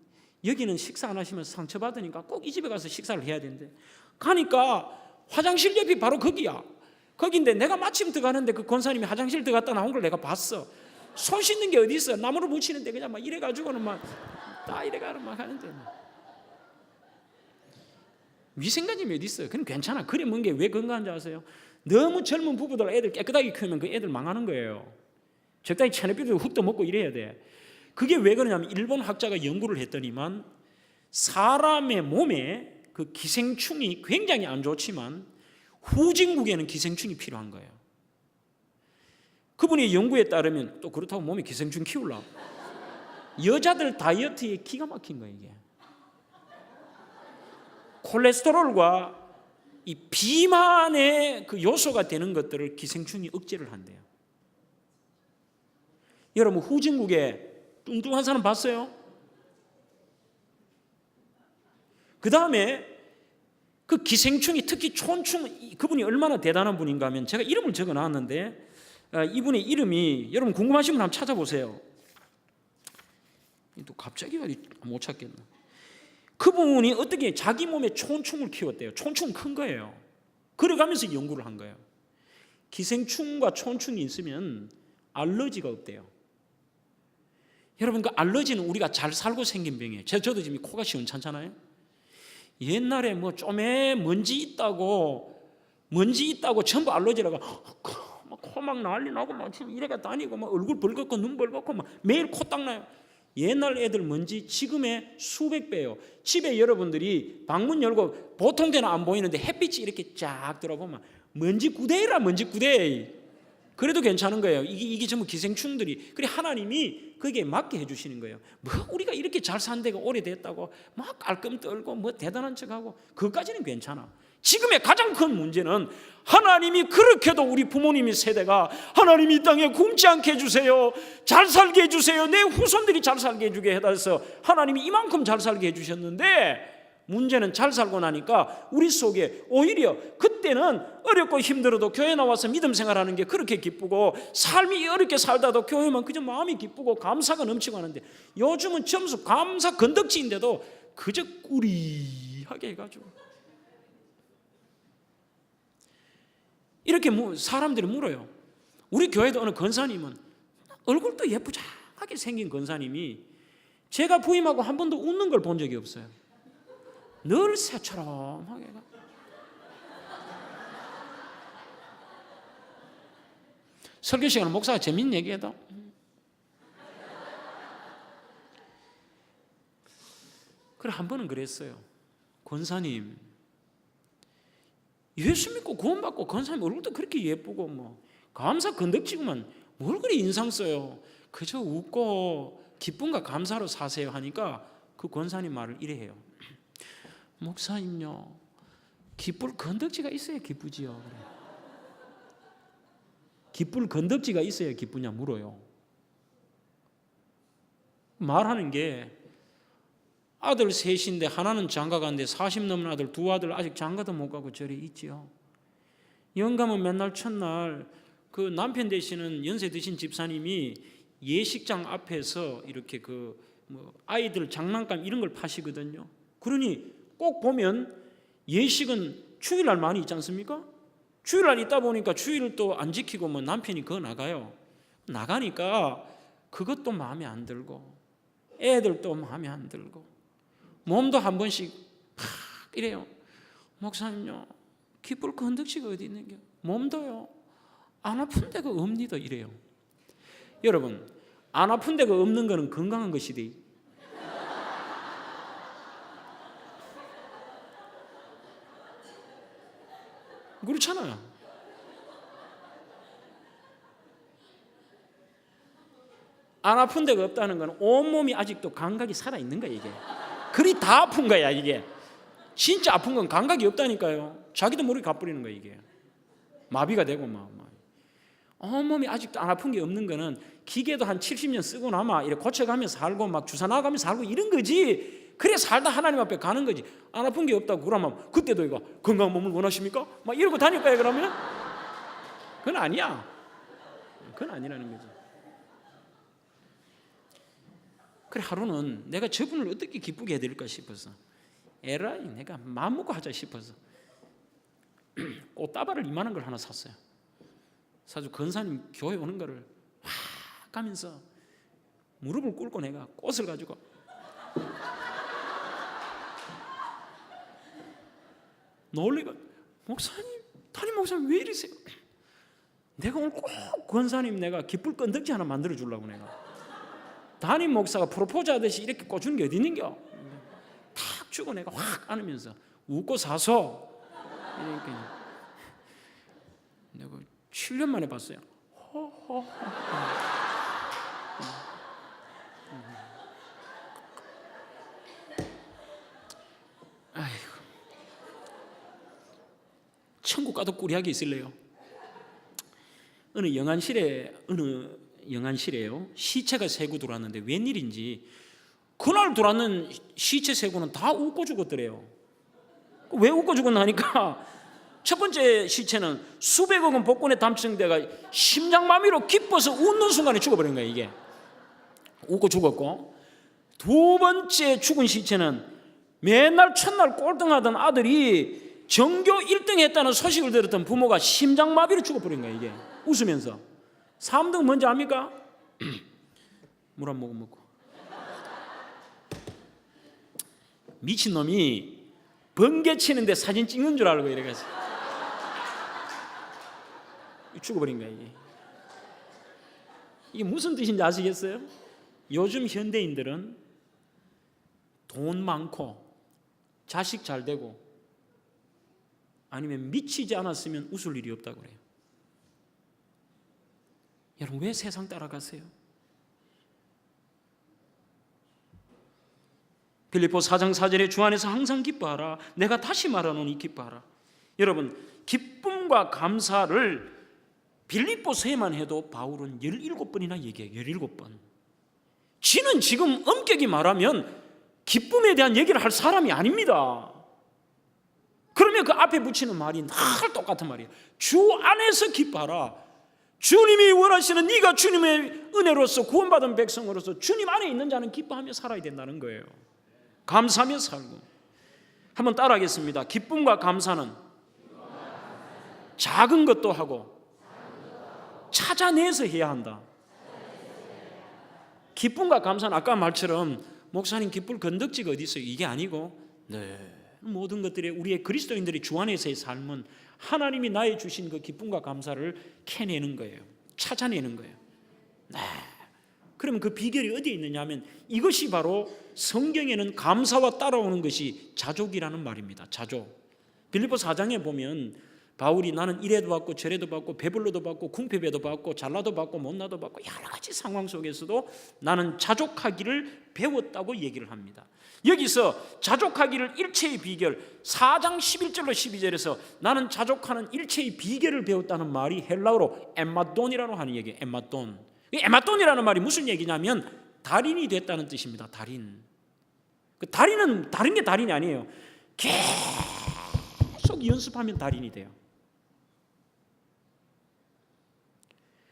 여기는 식사 안 하시면 상처받으니까 꼭 이 집에 가서 식사를 해야 된대. 가니까 화장실 옆이 바로 거기야. 거긴데 내가 마침 들어가는데 그 권사님이 화장실 들어갔다 나온 걸 내가 봤어. 손 씻는 게 어디 있어? 나무로 묻히는데 그냥 막 이래가지고는 막 다 이래가는 막 하는데. 위생관념이 어디 있어요? 그럼 괜찮아. 그래 먹는 게 왜 건강한지 아세요? 너무 젊은 부부들 애들 깨끗하게 키우면 그 애들 망하는 거예요. 적당히 체내비도 흙도 먹고 이래야 돼. 그게 왜 그러냐면 일본 학자가 연구를 했더니만 사람의 몸에 그 기생충이 굉장히 안 좋지만 후진국에는 기생충이 필요한 거예요. 그분의 연구에 따르면, 또 그렇다고 몸에 기생충 키우려고, 여자들 다이어트에 기가 막힌 거예요. 이게 콜레스테롤과 이 비만의 그 요소가 되는 것들을 기생충이 억제를 한대요. 여러분, 후진국에 뚱뚱한 사람 봤어요? 그 다음에 그 기생충이, 특히 촌충, 그분이 얼마나 대단한 분인가 하면, 제가 이름을 적어 놨는데 이분의 이름이, 여러분 궁금하신 분 한번 찾아보세요. 또 갑자기 못 찾겠네. 그분이 어떻게 자기 몸에 촌충을 키웠대요. 촌충은 큰 거예요. 그래가면서 연구를 한 거예요. 기생충과 촌충이 있으면 알러지가 없대요. 여러분, 그 알러지는 우리가 잘 살고 생긴 병이에요. 저도 지금 코가 시원찮잖아요. 옛날에 뭐 좀에 먼지 있다고 전부 알러지라고 코 막 난리 나고 막 지금 이래가 다니고 막 얼굴 벌겋고 눈 벌겋고 막 매일 코 딱 나요. 옛날 애들 먼지 지금의 수백 배요. 집에 여러분들이 방문 열고 보통 때는 안 보이는데 햇빛이 이렇게 쫙 들어보면 먼지 구데이라, 먼지 구데이. 그래도 괜찮은 거예요. 이게 전부 기생충들이. 그래 하나님이 거기에 맞게 해주시는 거예요. 뭐 우리가 이렇게 잘 산 데가 오래됐다고 막 깔끔 떨고 뭐 대단한 척하고, 그것까지는 괜찮아. 지금의 가장 큰 문제는 하나님이 그렇게도 우리 부모님의 세대가 하나님이 이 땅에 굶지 않게 해주세요, 잘 살게 해주세요, 내 후손들이 잘 살게 해주게 해서 하나님이 이만큼 잘 살게 해주셨는데, 문제는 잘 살고 나니까 우리 속에 오히려 그때는 어렵고 힘들어도 교회 나와서 믿음 생활하는 게 그렇게 기쁘고, 삶이 어렵게 살다도 교회만 그저 마음이 기쁘고 감사가 넘치고 하는데, 요즘은 점수 감사 건덕지인데도 그저 꾸리하게 귀하게 해가지고 이렇게 사람들이 물어요. 우리 교회도 어느 권사님은 얼굴도 예쁘장하게 생긴 권사님이 제가 부임하고 한 번도 웃는 걸 본 적이 없어요. 늘 새처럼 하게. 설교 시간에 목사가 재밌는 얘기해도 그래 한 번은 그랬어요. 권사님 예수 믿고 구원받고 권사님 얼굴도 그렇게 예쁘고 뭐 감사 건덕지구만 뭘 그리 인상 써요. 그저 웃고 기쁨과 감사로 사세요 하니까 그 권사님 말을 이래 해요. 목사님요 기쁠 건덕지가 있어야 기쁘지요. 그래. 기쁠 건덕지가 있어야 기쁘냐 물어요. 말하는 게 아들 셋인데 하나는 장가 간데 40 넘은 아들 두 아들 아직 장가도 못 가고 절에 있지요. 영감은 맨날 첫날 그 남편 되시는 연세 드신 집사님이 예식장 앞에서 이렇게 아이들 장난감 이런 걸 파시거든요. 그러니 꼭 보면 예식은 주일날 많이 있지 않습니까? 주일날 있다 보니까 주일을 또 안 지키고 남편이 그거 나가요. 나가니까 그것도 마음에 안 들고 애들도 마음에 안 들고 몸도 한 번씩 팍 이래요. 목사님요 기쁠 건덕지가 어디 있는겨? 몸도요 안 아픈 데가 없니다 이래요. 여러분 안 아픈 데가 없는 거는 건강한 것이지. 그렇잖아요. 안 아픈 데가 없다는 건 온몸이 아직도 감각이 살아있는 거야 이게. 그리 다 아픈 거야 이게. 진짜 아픈 건 감각이 없다니까요. 자기도 모르게 가버리는 거야 이게. 마비가 되고 막 온몸이 아직도 안 아픈 게 없는 거는 기계도 한 70년 쓰고 나면 이렇게 고쳐가며 살고 막 주사 나가며 살고 이런 거지. 그래 살다 하나님 앞에 가는 거지. 안 아픈 게 없다고 그러면 그때도 이거 건강한 몸을 원하십니까? 막 이러고 다닐 거야 그러면? 그건 아니야. 그건 아니라는 거지. 그래 하루는 내가 저분을 어떻게 기쁘게 해드릴까 싶어서 에라이 내가 마음 먹고 하자 싶어서 꽃다발을 이만한 걸 하나 샀어요. 사주 권사님 교회 오는 거를 확 가면서 무릎을 꿇고 내가 꽃을 가지고 놀리고 목사님 담임 목사님 왜 이러세요? 내가 오늘 꼭 권사님 내가 기쁠 건덕지 하나 만들어 주려고 내가 담임 목사가 프로포즈 하듯이 이렇게 꽂주는 게 어디 있는겨? 탁 주고 내가 확 안으면서 웃고 사서 이러니까 내가 7년 만에 봤어요. 아이고 천국 가도 꿀이하게 있을래요? 어느 영안실에요 시체가 세고 들어왔는데 웬일인지 그날 들어왔는 시체 세고는 다 웃고 죽었더래요. 왜 웃고 죽었나 하니까 첫 번째 시체는 수백억 원 복권에 당첨돼가 심장마비로 기뻐서 웃는 순간에 죽어버린 거예요. 이게 웃고 죽었고, 두 번째 죽은 시체는 맨날 첫날 꼴등하던 아들이 전교 1등 했다는 소식을 들었던 부모가 심장마비로 죽어버린 거예요. 이게 웃으면서. 3등 뭔지 압니까? 물 한 모금 먹고 미친놈이 번개 치는데 사진 찍는 줄 알고 이래가지고 죽어버린 거야. 이게 무슨 뜻인지 아시겠어요? 요즘 현대인들은 돈 많고 자식 잘 되고 아니면 미치지 않았으면 웃을 일이 없다고 그래요. 여러분 왜 세상 따라가세요? 빌립보 4장 4절에 주 안에서 항상 기뻐하라. 내가 다시 말하노니 기뻐하라. 여러분 기쁨과 감사를 빌립보서에만 해도 바울은 17번이나 얘기해요. 17번. 지는 지금 엄격히 말하면 기쁨에 대한 얘기를 할 사람이 아닙니다. 그러면 그 앞에 붙이는 말이 늘 똑같은 말이에요. 주 안에서 기뻐하라. 주님이 원하시는 네가 주님의 은혜로서 구원받은 백성으로서 주님 안에 있는 자는 기뻐하며 살아야 된다는 거예요. 감사하며 살고. 한번 따라하겠습니다. 기쁨과 감사는 작은 것도 하고 찾아내서 해야 한다. 기쁨과 감사는 아까 말처럼 목사님 기쁠 건덕지가 어디 있어요? 이게 아니고 모든 것들이 우리의 그리스도인들의 주 안에서의 삶은 하나님이 나에 주신 그 기쁨과 감사를 캐내는 거예요. 찾아내는 거예요. 그러면 그 비결이 어디에 있느냐 하면 이것이 바로 성경에는 감사와 따라오는 것이 자족이라는 말입니다. 자족. 빌립보 4장에 보면 바울이 나는 이래도 받고 저래도 받고 배불러도 받고 궁핍에도 받고 잘나도 받고 못나도 받고 여러 가지 상황 속에서도 나는 자족하기를 배웠다고 얘기를 합니다. 여기서 자족하기를 일체의 비결 4장 11절로 12절에서 나는 자족하는 일체의 비결을 배웠다는 말이 헬라어로 엠마돈이라고 하는 얘기예요. 엠마돈. 엠마돈이라는 말이 무슨 얘기냐면 달인이 됐다는 뜻입니다. 달인. 그 달인은 다른 게 달인이 아니에요. 계속 연습하면 달인이 돼요.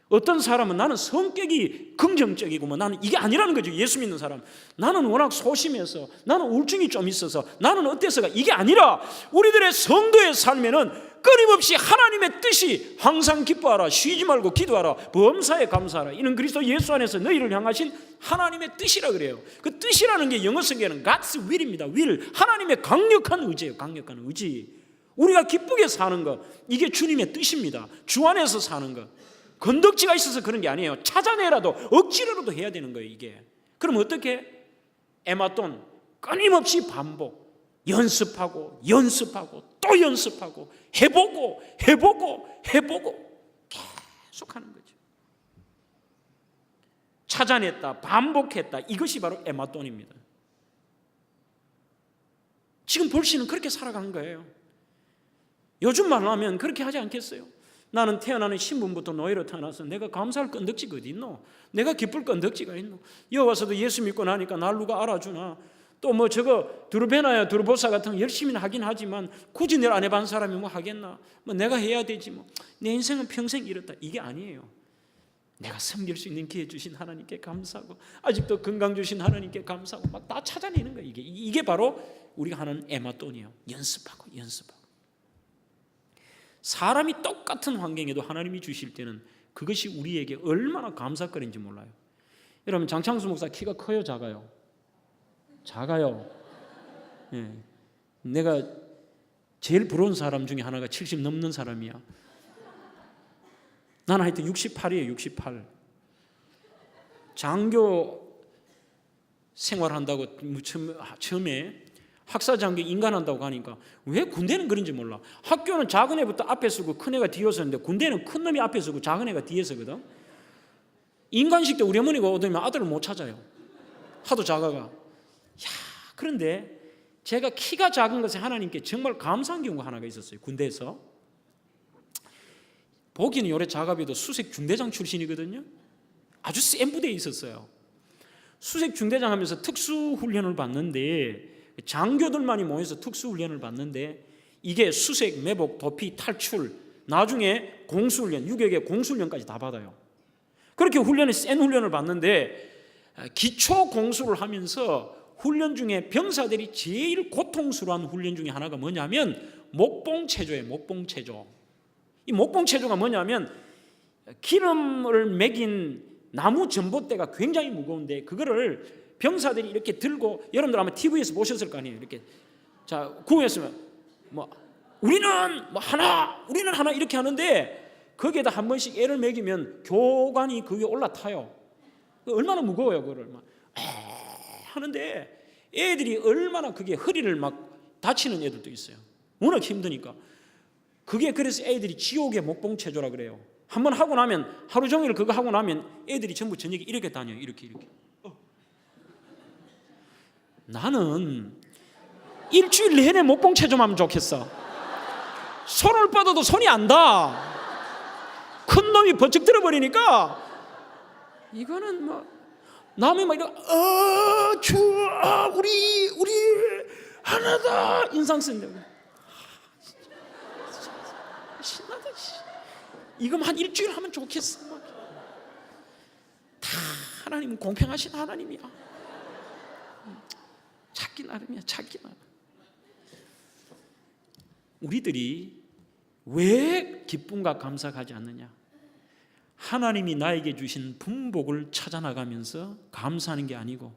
어떤 사람은 나는 성격이 긍정적이고 나는 이게 아니라는 거죠. 예수 믿는 사람. 나는 워낙 소심해서 나는 우울증이 좀 있어서 나는 어때서가 이게 아니라 우리들의 성도의 삶에는 끊임없이 하나님의 뜻이 항상 기뻐하라 쉬지 말고 기도하라 범사에 감사하라 이는 그리스도 예수 안에서 너희를 향하신 하나님의 뜻이라 그래요. 그 뜻이라는 게 영어 성경에는 God's will입니다. will. 하나님의 강력한 의지예요. 강력한 의지. 우리가 기쁘게 사는 것 이게 주님의 뜻입니다. 주 안에서 사는 것. 건덕지가 있어서 그런 게 아니에요. 찾아내라도 억지로라도 해야 되는 거예요. 이게. 그럼 어떻게? 에마돈 끊임없이 반복 연습하고 연습하고 또 연습하고 해보고 계속하는 거죠. 찾아냈다 반복했다 이것이 바로 에마돈입니다. 지금 벌씨는 그렇게 살아간 거예요. 요즘 말로 하면 그렇게 하지 않겠어요? 나는 태어나는 신분부터 노예로 태어나서 내가 감사할 건덕지가 어디 있노? 내가 기쁠 건덕지가 있노? 여기 와서도 예수 믿고 나니까 날 누가 알아주나? 또 뭐 저거 두루베나야 두루보사 같은 거 열심히 하긴 하지만 굳이 내가 안 해본 사람이 뭐 하겠나? 뭐 내가 해야 되지 뭐. 내 인생은 평생 이렇다. 이게 아니에요. 내가 섬길 수 있는 기회 주신 하나님께 감사하고 아직도 건강 주신 하나님께 감사하고 막 다 찾아내는 거예요. 이게 바로 우리가 하는 에마돈이에요. 연습하고 사람이 똑같은 환경에도 하나님이 주실 때는 그것이 우리에게 얼마나 감사거리인지 몰라요. 여러분 장창수 목사 키가 커요 작아요? 작아요. 예. 내가 제일 부러운 사람 중에 하나가 70 넘는 사람이야. 나는 하여튼 68이에요. 68. 장교 생활한다고 처음에 학사장교 인간한다고 하니까 왜 군대는 그런지 몰라. 학교는 작은 애부터 앞에 서고 큰 애가 뒤에 서는데 군대는 큰 놈이 앞에 서고 작은 애가 뒤에 서거든. 인간식 때 우리 어머니가 오더면 아들을 못 찾아요. 하도 작아가. 그런데 제가 키가 작은 것에 하나님께 정말 감사한 경우가 하나가 있었어요. 군대에서. 보기는 요래 작아도 수색 중대장 출신이거든요. 아주 센 부대에 있었어요. 수색 중대장 하면서 특수훈련을 받는데 장교들만이 모여서 특수훈련을 받는데 이게 수색, 매복, 도피, 탈출 나중에 공수훈련, 유격의 공수훈련까지 다 받아요. 그렇게 훈련에 센 훈련을 받는데 기초 공수를 하면서 훈련 중에 병사들이 제일 고통스러운 훈련 중에 하나가 뭐냐면 목봉체조예요. 목봉체조. 이 목봉체조가 뭐냐면 기름을 매긴 나무 전봇대가 굉장히 무거운데 그거를 병사들이 이렇게 들고 여러분들 아마 TV에서 보셨을 거 아니에요. 이렇게 자 구호했으면 뭐 우리는 하나 이렇게 하는데 거기에다 한 번씩 애를 매기면 교관이 그 위에 올라타요. 얼마나 무거워요 그거를 막 하는데 애들이 얼마나 그게 허리를 막 다치는 애들도 있어요. 워낙 힘드니까. 그게 그래서 애들이 지옥의 목봉체조라 그래요. 한번 하고 나면 하루 종일 그거 하고 나면 애들이 전부 저녁에 이렇게 다녀요. 이렇게. 나는 일주일 내내 목봉체조만 하면 좋겠어. 손을 뻗어도 손이 안 닿아. 큰 놈이 번쩍 들어버리니까 이거는 뭐 남이 막 이러고 주아 우리 하나다 인상 쓴다고. 신나다. 이거 한 일주일 하면 좋겠어. 다 하나님은 공평하신 하나님이야. 찾기 나름이야. 우리들이 왜 기쁨과 감사가 하지 않느냐? 하나님이 나에게 주신 분복을 찾아나가면서 감사하는 게 아니고,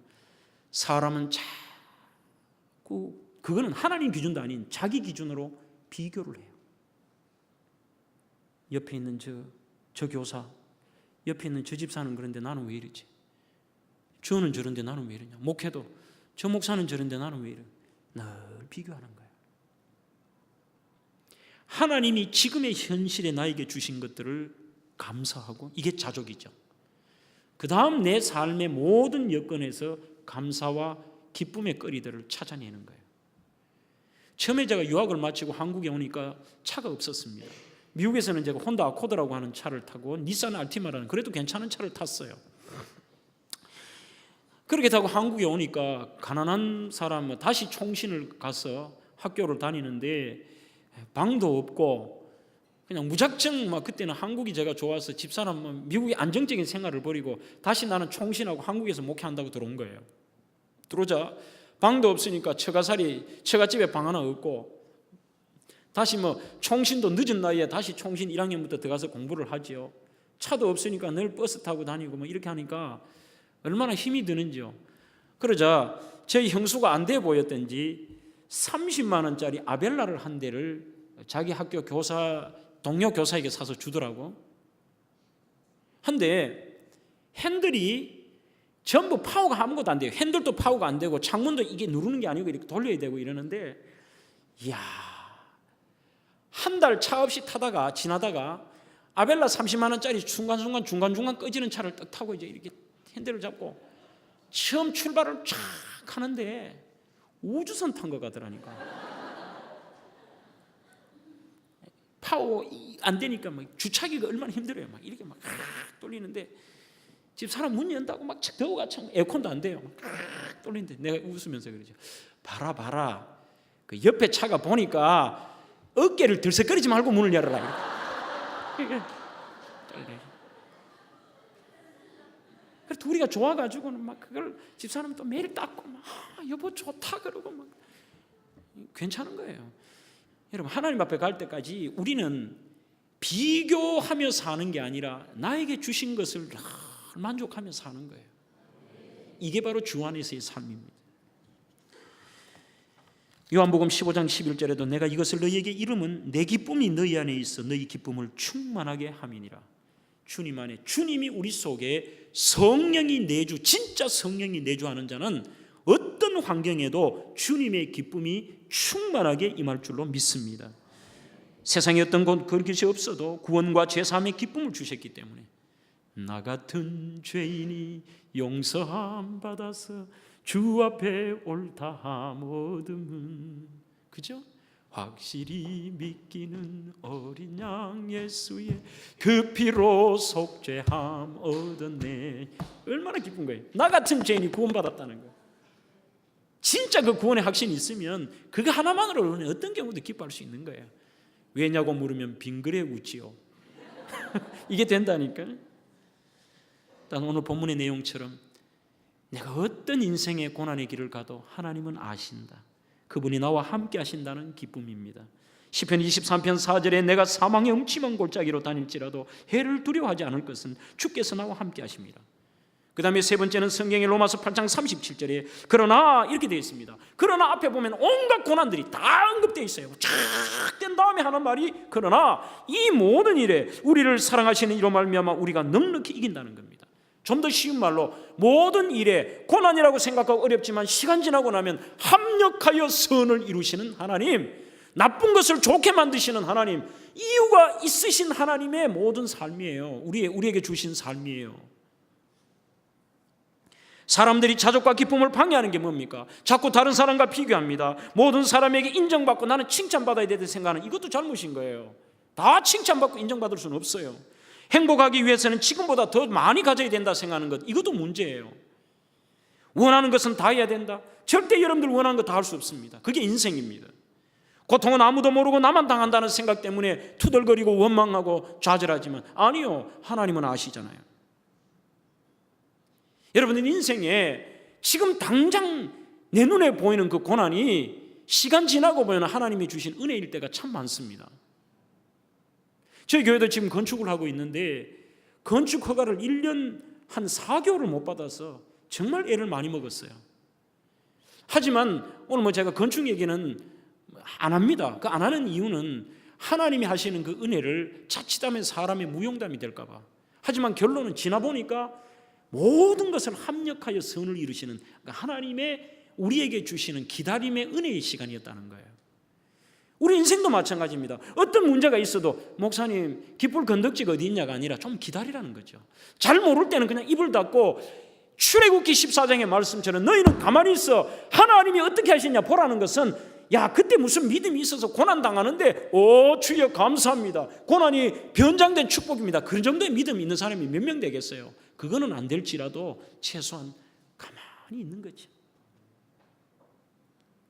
사람은 자꾸 그거는 하나님 기준도 아닌 자기 기준으로 비교를 해요. 옆에 있는 저 교사, 옆에 있는 저 집사는 그런데 나는 왜 이러지? 저는 저런데 나는 왜 이러냐? 목회도 저 목사는 저런데 나는 왜 이러냐? 늘 비교하는 거예요. 하나님이 지금의 현실에 나에게 주신 것들을 감사하고, 이게 자족이죠. 그 다음 내 삶의 모든 여건에서 감사와 기쁨의 거리들을 찾아내는 거예요. 처음에 제가 유학을 마치고 한국에 오니까 차가 없었습니다. 미국에서는 제가 혼다 아코드라고 하는 차를 타고 닛산 알티마라는 그래도 괜찮은 차를 탔어요. 그렇게 타고 한국에 오니까 가난한 사람 다시 총신을 가서 학교를 다니는데 방도 없고 그냥 무작정 막, 그때는 한국이 제가 좋아서 집사람 미국의 안정적인 생활을 버리고 다시 나는 총신하고 한국에서 목회한다고 들어온 거예요. 들어오자 방도 없으니까 처갓집에 방 하나 없고, 다시 총신도 늦은 나이에 다시 총신 1학년부터 들어가서 공부를 하지요. 차도 없으니까 늘 버스 타고 다니고 이렇게 하니까 얼마나 힘이 드는지요. 그러자 저희 형수가 안 돼 보였던지 30만 원짜리 아벨라를 한 대를 자기 학교 동료 교사에게 사서 주더라고. 한데 핸들이 전부 파워가 아무것도 안 돼요. 핸들도 파워가 안 되고 창문도 이게 누르는 게 아니고 이렇게 돌려야 되고 이러는데, 이야, 한 달 차 없이 지나다가 아벨라 30만 원짜리 중간중간 꺼지는 차를 딱 타고 이제 이렇게 핸들을 잡고 처음 출발을 쫙 하는데 우주선 탄 것 같더라니까. 파워 안 되니까 주차기가 얼마나 힘들어요. 이렇게 돌리는데 집 사람 문 연다고 더워가 에어컨도 안 돼요. 돌리는데 내가 웃으면서 그러죠. 봐라. 그 옆에 차가 보니까 어깨를 들썩거리지 말고 문을 열어라. 그래서 둘이가 좋아가지고는 그걸 집사람은 또 매일 닦고 여보 좋다 그러고 괜찮은 거예요. 여러분, 하나님 앞에 갈 때까지 우리는 비교하며 사는 게 아니라 나에게 주신 것을 만족하며 사는 거예요. 이게 바로 주 안에서의 삶입니다. 요한복음 15장 11절에도 내가 이것을 너희에게 이름은 내 기쁨이 너희 안에 있어 너희 기쁨을 충만하게 함이니라. 주님 안에, 주님이 우리 속에 진짜 성령이 내주하는 자는 어떤 환경에도 주님의 기쁨이 충만하게 임할 줄로 믿습니다. 세상에 어떤 것이 없어도 구원과 제사함의 기쁨을 주셨기 때문에 나 같은 죄인이 용서함 받아서 주 앞에 옳다함 얻음은, 그죠? 확실히 믿기는 어린 양 예수의 그 피로 속죄함 얻었네. 얼마나 기쁜 거예요. 나 같은 죄인이 구원받았다는 거예요. 진짜 그 구원의 확신이 있으면 그거 하나만으로는 어떤 경우도 기뻐할 수 있는 거예요. 왜냐고 물으면 빙그레 웃지요. 이게 된다니까. 일단 오늘 본문의 내용처럼 내가 어떤 인생의 고난의 길을 가도 하나님은 아신다. 그분이 나와 함께 하신다는 기쁨입니다. 시편 23편 4절에 내가 사망의 음침한 골짜기로 다닐지라도 해를 두려워하지 않을 것은 주께서 나와 함께 하십니다. 그 다음에 세 번째는 성경의 로마서 8장 37절에 그러나 이렇게 되어 있습니다. 그러나 앞에 보면 온갖 고난들이 다 언급되어 있어요. 쫙 된 다음에 하는 말이 그러나 이 모든 일에 우리를 사랑하시는 이로 말미암아 우리가 넉넉히 이긴다는 겁니다. 좀 더 쉬운 말로 모든 일에 고난이라고 생각하고 어렵지만 시간 지나고 나면 합력하여 선을 이루시는 하나님, 나쁜 것을 좋게 만드시는 하나님, 이유가 있으신 하나님의 모든 삶이에요. 우리에게 주신 삶이에요. 사람들이 자족과 기쁨을 방해하는 게 뭡니까? 자꾸 다른 사람과 비교합니다. 모든 사람에게 인정받고 나는 칭찬받아야 되는 생각은 이것도 잘못인 거예요. 다 칭찬받고 인정받을 수는 없어요. 행복하기 위해서는 지금보다 더 많이 가져야 된다 생각하는 것, 이것도 문제예요. 원하는 것은 다 해야 된다. 절대 여러분들 원하는 거 다 할 수 없습니다. 그게 인생입니다. 고통은 아무도 모르고 나만 당한다는 생각 때문에 투덜거리고 원망하고 좌절하지만 아니요, 하나님은 아시잖아요. 여러분들 인생에 지금 당장 내 눈에 보이는 그 고난이 시간 지나고 보면 하나님이 주신 은혜일 때가 참 많습니다. 저희 교회도 지금 건축을 하고 있는데 건축 허가를 1년 한 4개월을 못 받아서 정말 애를 많이 먹었어요. 하지만 오늘 제가 건축 얘기는 안 합니다. 그 안 하는 이유는 하나님이 하시는 그 은혜를 자칫하면 사람의 무용담이 될까 봐. 하지만 결론은 지나보니까 모든 것을 합력하여 선을 이루시는 하나님의 우리에게 주시는 기다림의 은혜의 시간이었다는 거예요. 우리 인생도 마찬가지입니다. 어떤 문제가 있어도 목사님 깃불 건덕지가 어디 있냐가 아니라 좀 기다리라는 거죠. 잘 모를 때는 그냥 입을 닫고 출애굽기 14장의 말씀처럼 너희는 가만히 있어 하나님이 어떻게 하시냐 보라는 것은 야 그때 무슨 믿음이 있어서 고난 당하는데 오 주여 감사합니다. 고난이 변장된 축복입니다. 그 정도의 믿음이 있는 사람이 몇 명 되겠어요. 그거는 안 될지라도 최소한 가만히 있는 거죠.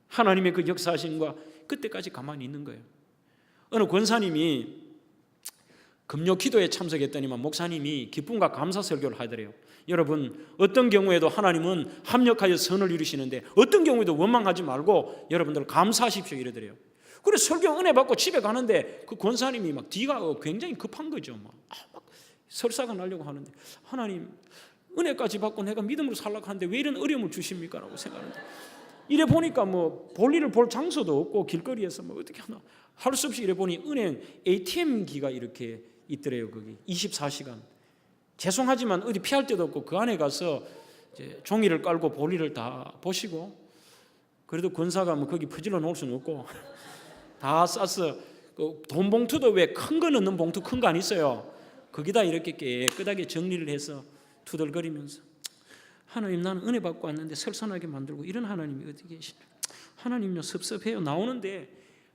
하나님의 그 역사하심과 그때까지 가만히 있는 거예요. 어느 권사님이 금요 기도에 참석했더니만 목사님이 기쁨과 감사 설교를 하더래요. 여러분 어떤 경우에도 하나님은 합력하여 선을 이루시는데 어떤 경우에도 원망하지 말고 여러분들 감사하십시오 이러더래요. 그래 설교 은혜 받고 집에 가는데 그 권사님이 막 뒤가 굉장히 급한 거죠. 막 설사가 나려고 하는데 하나님 은혜까지 받고 내가 믿음으로 살라고 하는데 왜 이런 어려움을 주십니까? 라고 생각하는데 이래 보니까 뭐 볼일을 볼 장소도 없고 길거리에서 뭐 어떻게 하나 할 수 없이 이래 보니 은행 ATM기가 이렇게 있더래요. 거기 24시간. 죄송하지만 어디 피할 데도 없고 그 안에 가서 이제 종이를 깔고 볼일을 다 보시고 그래도 권사가 뭐 거기 퍼질러 놓을 수는 없고 다 싸서 그 돈 봉투도 왜 큰 거 넣는 봉투 큰 거 안 있어요. 거기다 이렇게 깨끗하게 정리를 해서 투덜거리면서 하나님 나는 은혜 받고 왔는데 설산하게 만들고 이런 하나님이 어디 계시냐. 하나님요 섭섭해요. 나오는데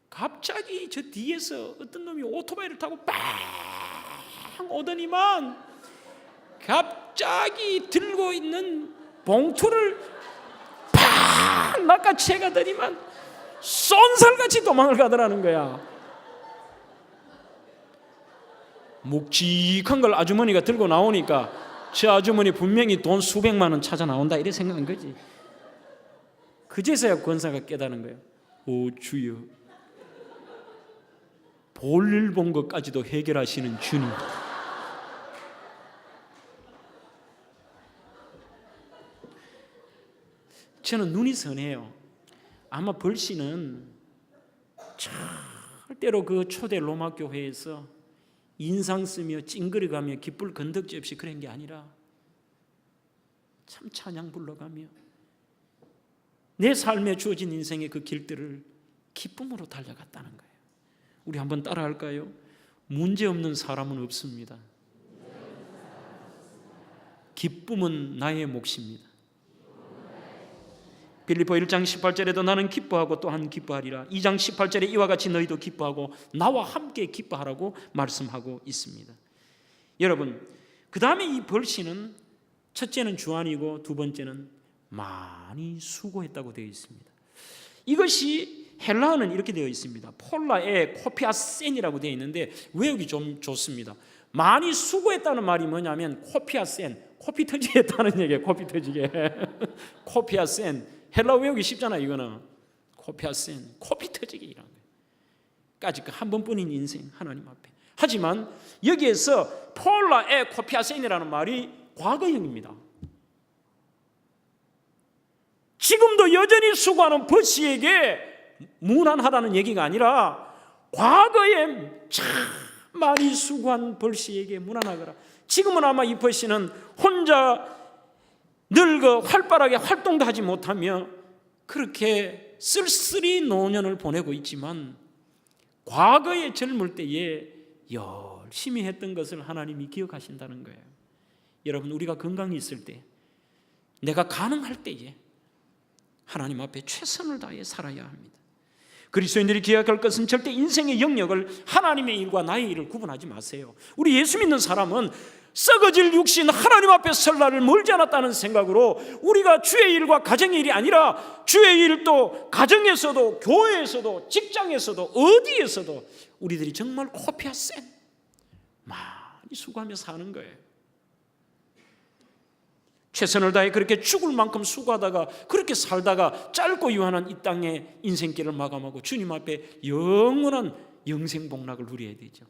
갑자기 저 뒤에서 어떤 놈이 오토바이를 타고 빵 오더니만 갑자기 들고 있는 봉투를 팍 낚아채 가더니만 쏜살같이 도망을 가더라는 거야. 묵직한 걸 아주머니가 들고 나오니까 저 아주머니 분명히 돈 수백만 원 찾아 나온다 이래 생각한 거지. 그제서야 권사가 깨달은 거예요. 오 주여 볼일 본 것까지도 해결하시는 주님. 저는 눈이 선해요. 아마 벌씨는 절대로 그 초대 로마 교회에서 인상 쓰며 찡그려가며 깃불 건덕지 없이 그런 게 아니라 참 찬양 불러가며 내 삶에 주어진 인생의 그 길들을 기쁨으로 달려갔다는 거예요. 우리 한번 따라할까요? 문제없는 사람은 없습니다. 기쁨은 나의 몫입니다. 빌립보 1장 18절에도 나는 기뻐하고 또한 기뻐하리라. 2장 18절에 이와 같이 너희도 기뻐하고 나와 함께 기뻐하라고 말씀하고 있습니다. 여러분 그 다음에 이 벌씨는 첫째는 주안이고 두 번째는 많이 수고했다고 되어 있습니다. 이것이 헬라어는 이렇게 되어 있습니다. 폴라에 코피아센이라고 되어 있는데 외우기 좀 좋습니다. 많이 수고했다는 말이 뭐냐면 코피아센, 코피 터지게 했다는 얘기예요. 코피 터지게. 코피아센. 헬라어 외우기 쉽잖아요. 이거는 코피아센, 코피 터지게 이런 거예요. 까짓 한 번뿐인 인생 하나님 앞에. 하지만 여기에서 폴라에 코피아센이라는 말이 과거형입니다. 지금도 여전히 수고하는 벌씨에게 무난하다는 얘기가 아니라 과거에 참 많이 수고한 벌씨에게 무난하거라. 지금은 아마 이 벌씨는 혼자 늙어 활발하게 활동도 하지 못하며 그렇게 쓸쓸히 노년을 보내고 있지만 과거에 젊을 때에 열심히 했던 것을 하나님이 기억하신다는 거예요. 여러분 우리가 건강히 있을 때 내가 가능할 때에 하나님 앞에 최선을 다해 살아야 합니다. 그리스도인들이 기억할 것은 절대 인생의 영역을 하나님의 일과 나의 일을 구분하지 마세요. 우리 예수 믿는 사람은 썩어질 육신 하나님 앞에 설 날을 멀지 않았다는 생각으로 우리가 주의 일과 가정의 일이 아니라 주의 일도 가정에서도 교회에서도 직장에서도 어디에서도 우리들이 정말 코피아 센 많이 수고하며 사는 거예요. 최선을 다해 그렇게 죽을 만큼 수고하다가 그렇게 살다가 짧고 유한한 이 땅의 인생길을 마감하고 주님 앞에 영원한 영생복락을 누려야 되죠.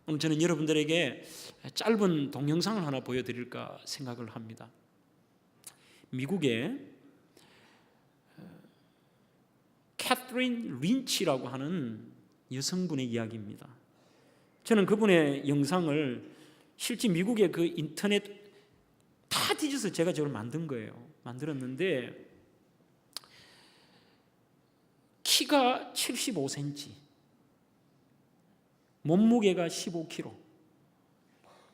오늘 저는 여러분들에게 짧은 동영상을 하나 보여드릴까 생각을 합니다. 미국의 캐서린 린치라고 하는 여성분의 이야기입니다. 저는 그분의 영상을 실제 미국의 그 인터넷 다 뒤져서 제가 저걸 만든 거예요. 만들었는데 키가 75cm, 몸무게가 15kg,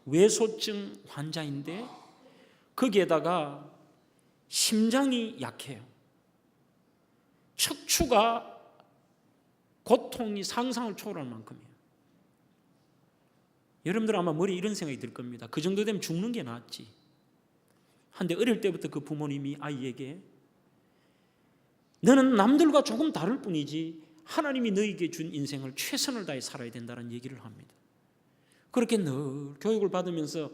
외소증 환자인데 거기에다가 심장이 약해요. 척추가 고통이 상상을 초월할 만큼이에요. 여러분들 아마 머리에 이런 생각이 들 겁니다. 그 정도 되면 죽는 게 낫지. 한데 어릴 때부터 그 부모님이 아이에게 너는 남들과 조금 다를 뿐이지 하나님이 너에게 준 인생을 최선을 다해 살아야 된다는 얘기를 합니다. 그렇게 늘 교육을 받으면서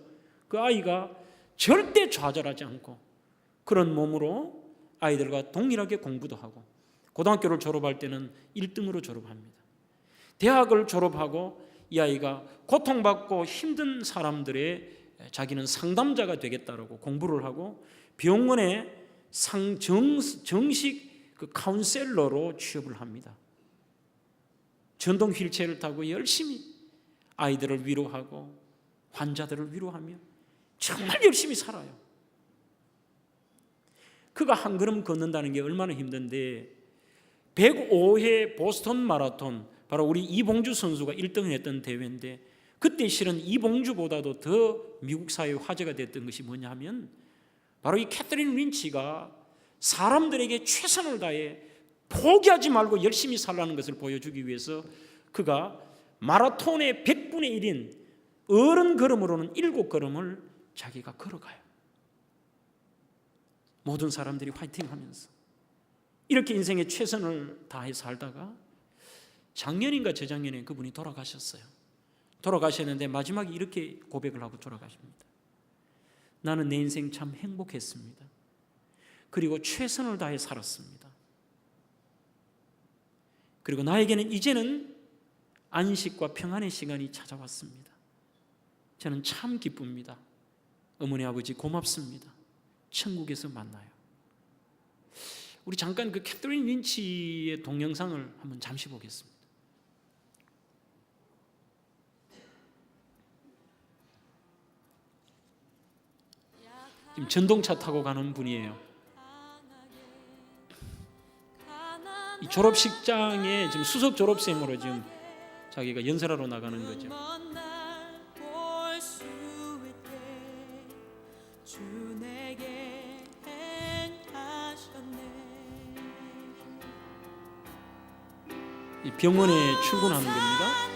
그 아이가 절대 좌절하지 않고 그런 몸으로 아이들과 동일하게 공부도 하고 고등학교를 졸업할 때는 1등으로 졸업합니다. 대학을 졸업하고 이 아이가 고통받고 힘든 사람들의 자기는 상담자가 되겠다라고 공부를 하고 병원에 정식 그 카운셀러로 취업을 합니다. 전동 휠체어를 타고 열심히 아이들을 위로하고 환자들을 위로하며 정말 열심히 살아요. 그가 한 걸음 걷는다는 게 얼마나 힘든데 105회 보스턴 마라톤, 바로 우리 이봉주 선수가 1등을 했던 대회인데 그때 실은 이봉주보다도 더 미국 사회에 화제가 됐던 것이 뭐냐 하면 바로 이 캐서린 린치가 사람들에게 최선을 다해 포기하지 말고 열심히 살라는 것을 보여주기 위해서 그가 마라톤의 100분의 1인 어른 걸음으로는 7걸음을 자기가 걸어가요. 모든 사람들이 화이팅하면서 이렇게 인생에 최선을 다해 살다가 작년인가 재작년에 그분이 돌아가셨어요. 돌아가셨는데 마지막에 이렇게 고백을 하고 돌아가십니다. 나는 내 인생 참 행복했습니다. 그리고 최선을 다해 살았습니다. 그리고 나에게는 이제는 안식과 평안의 시간이 찾아왔습니다. 저는 참 기쁩니다. 어머니 아버지 고맙습니다. 천국에서 만나요. 우리 잠깐 그 캐서린 린치의 동영상을 한번 잠시 보겠습니다. 지금 전동차 타고 가는 분이에요. 이 졸업식장에 지금 수석 졸업생으로 지금 자기가 연설하러 나가는 거죠. 이 병원에 출근하는 겁니다.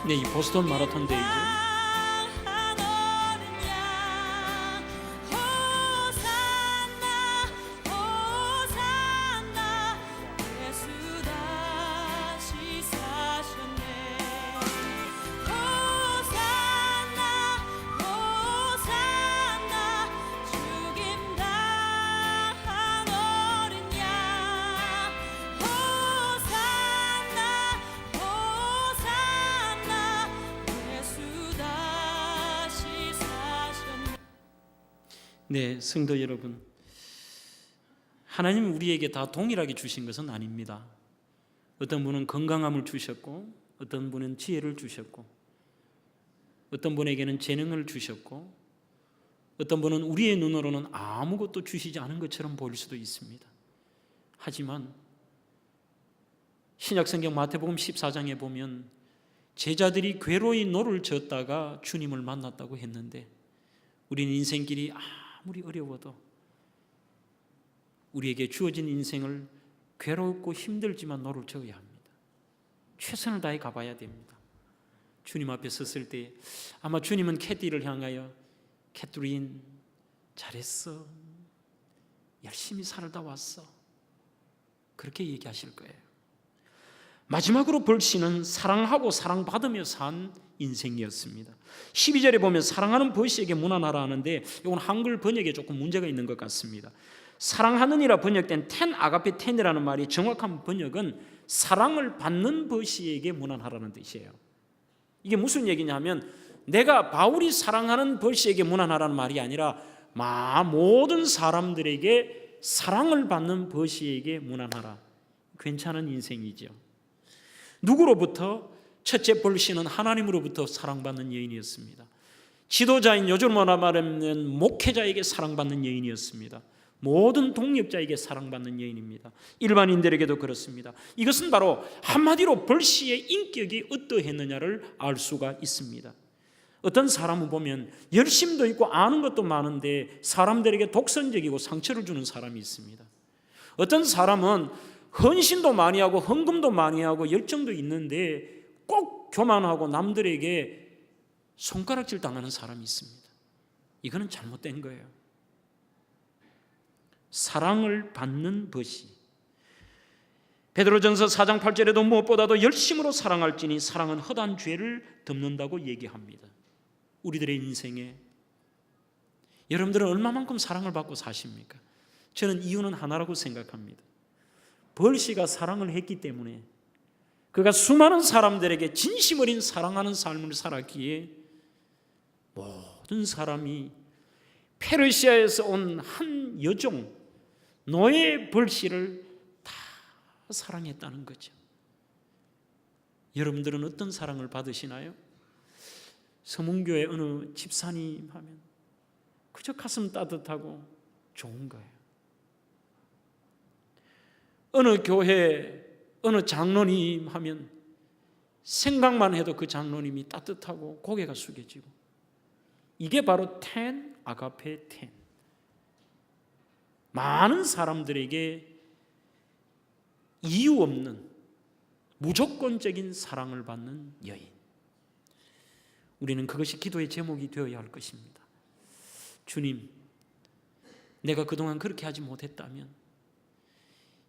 네, 이 보스턴 마라톤 대회죠. 네, 성도 여러분, 하나님은 우리에게 다 동일하게 주신 것은 아닙니다. 어떤 분은 건강함을 주셨고 어떤 분은 지혜를 주셨고 어떤 분에게는 재능을 주셨고 어떤 분은 우리의 눈으로는 아무것도 주시지 않은 것처럼 보일 수도 있습니다. 하지만 신약성경 마태복음 14장에 보면 제자들이 괴로이 노를 젓다가 주님을 만났다고 했는데 우리는 인생길이 아무리 어려워도 우리에게 주어진 인생을 괴롭고 힘들지만 노를 저어야 합니다. 최선을 다해 가봐야 됩니다. 주님 앞에 섰을 때 아마 주님은 캐티를 향하여 캐트린 잘했어, 열심히 살다 왔어, 그렇게 얘기하실 거예요. 마지막으로 벌시는 사랑하고 사랑받으며 산 인생이었습니다. 12절에 보면 사랑하는 벌시에게 문안하라 하는데 이건 한글 번역에 조금 문제가 있는 것 같습니다. 사랑하느니라 번역된 텐 아가페 텐이라는 말이 정확한 번역은 사랑을 받는 벌시에게 문안하라는 뜻이에요. 이게 무슨 얘기냐면 내가 바울이 사랑하는 벌시에게 문안하라는 말이 아니라 모든 사람들에게 사랑을 받는 벌시에게 문안하라. 괜찮은 인생이죠. 누구로부터? 첫째 벌시는 하나님으로부터 사랑받는 여인이었습니다. 지도자인 요즘으로 말하면 목회자에게 사랑받는 여인이었습니다. 모든 동력자에게 사랑받는 여인입니다. 일반인들에게도 그렇습니다. 이것은 바로 한마디로 벌시의 인격이 어떠했느냐를 알 수가 있습니다. 어떤 사람을 보면 열심도 있고 아는 것도 많은데 사람들에게 독선적이고 상처를 주는 사람이 있습니다. 어떤 사람은 헌신도 많이 하고 헌금도 많이 하고 열정도 있는데 꼭 교만하고 남들에게 손가락질 당하는 사람이 있습니다. 이거는 잘못된 거예요. 사랑을 받는 것이 베드로전서 4장 8절에도 무엇보다도 열심으로 사랑할지니 사랑은 허다한 죄를 덮는다고 얘기합니다. 우리들의 인생에 여러분들은 얼마만큼 사랑을 받고 사십니까? 저는 이유는 하나라고 생각합니다. 벌시가 사랑을 했기 때문에 그가 수많은 사람들에게 진심 어린 사랑하는 삶을 살았기에 모든 사람이 페르시아에서 온 한 여종 노예 벌시를 다 사랑했다는 거죠. 여러분들은 어떤 사랑을 받으시나요? 서문교회 어느 집사님 하면 그저 가슴 따뜻하고 좋은 거예요. 어느 교회 어느 장로님 하면 생각만 해도 그 장로님이 따뜻하고 고개가 숙여지고 이게 바로 텐 아가페 텐. 많은 사람들에게 이유 없는 무조건적인 사랑을 받는 여인. 우리는 그것이 기도의 제목이 되어야 할 것입니다. 주님, 내가 그동안 그렇게 하지 못했다면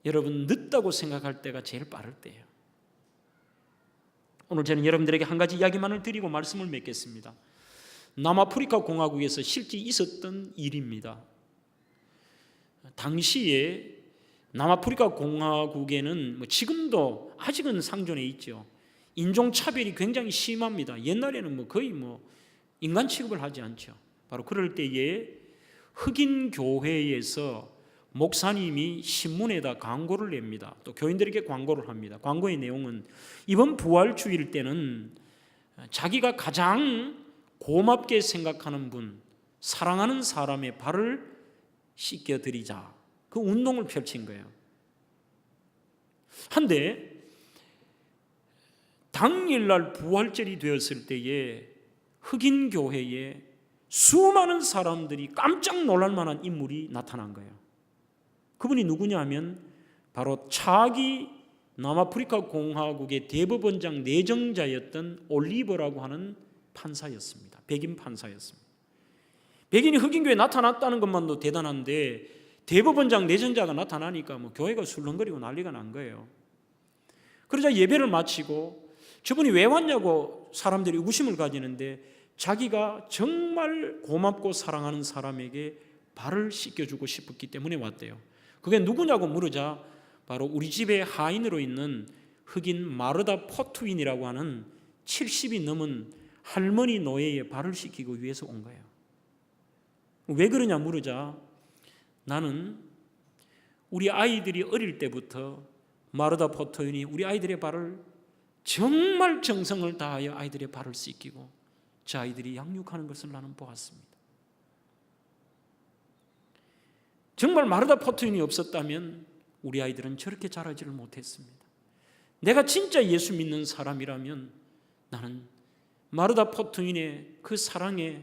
여러분 늦다고 생각할 때가 제일 빠를 때예요. 오늘 저는 여러분들에게 한 가지 이야기만을 드리고 말씀을 맺겠습니다. 남아프리카 공화국에서 실제 있었던 일입니다. 당시에 남아프리카 공화국에는 지금도 아직은 상존해 있죠. 인종차별이 굉장히 심합니다. 옛날에는 거의 인간 취급을 하지 않죠. 바로 그럴 때에 흑인 교회에서 목사님이 신문에다 광고를 냅니다. 또 교인들에게 광고를 합니다. 광고의 내용은 이번 부활주일 때는 자기가 가장 고맙게 생각하는 분, 사랑하는 사람의 발을 씻겨드리자. 그 운동을 펼친 거예요. 한데 당일날 부활절이 되었을 때에 흑인 교회에 수많은 사람들이 깜짝 놀랄 만한 인물이 나타난 거예요. 그분이 누구냐 하면 바로 차기 남아프리카 공화국의 대법원장 내정자였던 올리버라고 하는 판사였습니다. 백인 판사였습니다. 백인이 흑인교회에 나타났다는 것만도 대단한데 대법원장 내정자가 나타나니까 교회가 술렁거리고 난리가 난 거예요. 그러자 예배를 마치고 저분이 왜 왔냐고 사람들이 의구심을 가지는데 자기가 정말 고맙고 사랑하는 사람에게 발을 씻겨주고 싶었기 때문에 왔대요. 그게 누구냐고 물으자 바로 우리 집의 하인으로 있는 흑인 마르다 포트윈이라고 하는 70이 넘은 할머니 노예의 발을 씻기고 위해서 온 거예요. 왜 그러냐 물으자 나는 우리 아이들이 어릴 때부터 마르다 포트윈이 우리 아이들의 발을 정말 정성을 다하여 아이들의 발을 씻기고 저 아이들이 양육하는 것을 나는 보았습니다. 정말 마르다 포트윈이 없었다면 우리 아이들은 저렇게 자라지를 못했습니다. 내가 진짜 예수 믿는 사람이라면 나는 마르다 포트윈의 그 사랑에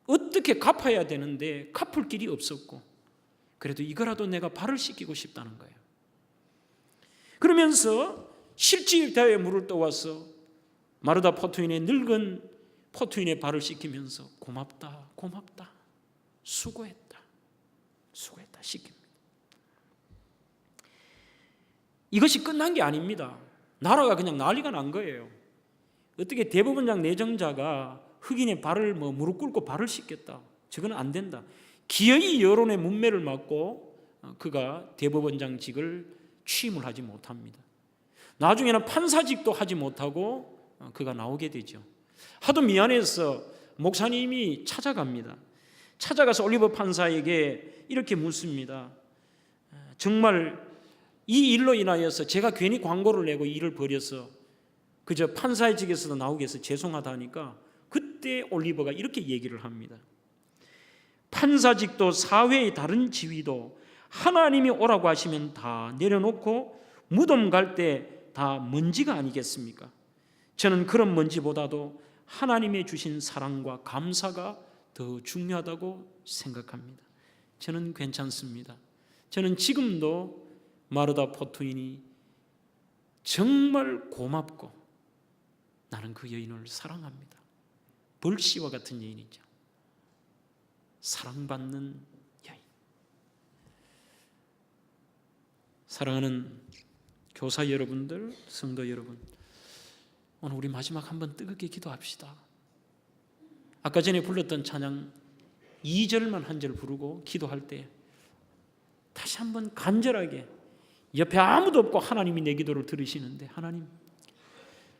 어떻게 갚아야 되는데 갚을 길이 없었고, 그래도 이거라도 내가 발을 씻기고 싶다는 거예요. 그러면서 실지대에 물을 떠와서 마르다 포트윈의 늙은 포트윈의 발을 씻기면서 고맙다, 고맙다, 수고했다, 수고했다 씻깁니다. 이것이 끝난 게 아닙니다. 나라가 그냥 난리가 난 거예요. 어떻게 대법원장 내정자가 흑인의 발을 무릎 꿇고 발을 씻겠다, 저건 안 된다. 기어이 여론의 문매를 맞고 그가 대법원장직을 취임을 하지 못합니다. 나중에는 판사직도 하지 못하고 그가 나오게 되죠. 하도 미안해서 목사님이 찾아갑니다. 찾아가서 올리버 판사에게 이렇게 묻습니다. 정말 이 일로 인하여서 제가 괜히 광고를 내고 일을 벌여서 그저 판사의 직에서도 나오게 해서 죄송하다니까, 그때 올리버가 이렇게 얘기를 합니다. 판사직도 사회의 다른 지위도 하나님이 오라고 하시면 다 내려놓고 무덤 갈 때 다 먼지가 아니겠습니까? 저는 그런 먼지보다도 하나님의 주신 사랑과 감사가 더 중요하다고 생각합니다. 저는 괜찮습니다. 저는 지금도 마르다 포트윈이 정말 고맙고 나는 그 여인을 사랑합니다. 벌씨와 같은 여인이죠. 사랑받는 여인. 사랑하는 교사 여러분들, 성도 여러분, 오늘 우리 마지막 한번 뜨겁게 기도합시다. 아까 전에 불렀던 찬양 2절만 한 절 부르고 기도할 때 다시 한번 간절하게, 옆에 아무도 없고 하나님이 내 기도를 들으시는데, 하나님,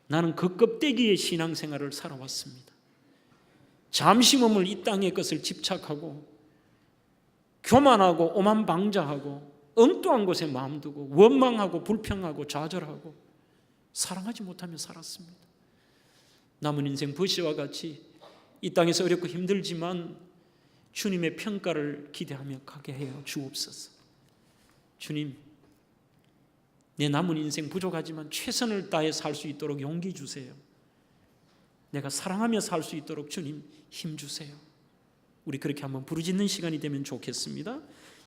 나는 그 껍데기의 신앙생활을 살아왔습니다. 잠시 머물 이 땅의 것을 집착하고 교만하고 오만방자하고 엉뚱한 곳에 마음 두고 원망하고 불평하고 좌절하고 사랑하지 못하며 살았습니다. 남은 인생 버시와 같이 이 땅에서 어렵고 힘들지만 주님의 평가를 기대하며 가게 해요 주옵소서. 주님, 내 남은 인생 부족하지만 최선을 다해 살 수 있도록 용기 주세요. 내가 사랑하며 살 수 있도록 주님 힘 주세요. 우리 그렇게 한번 부르짖는 시간이 되면 좋겠습니다.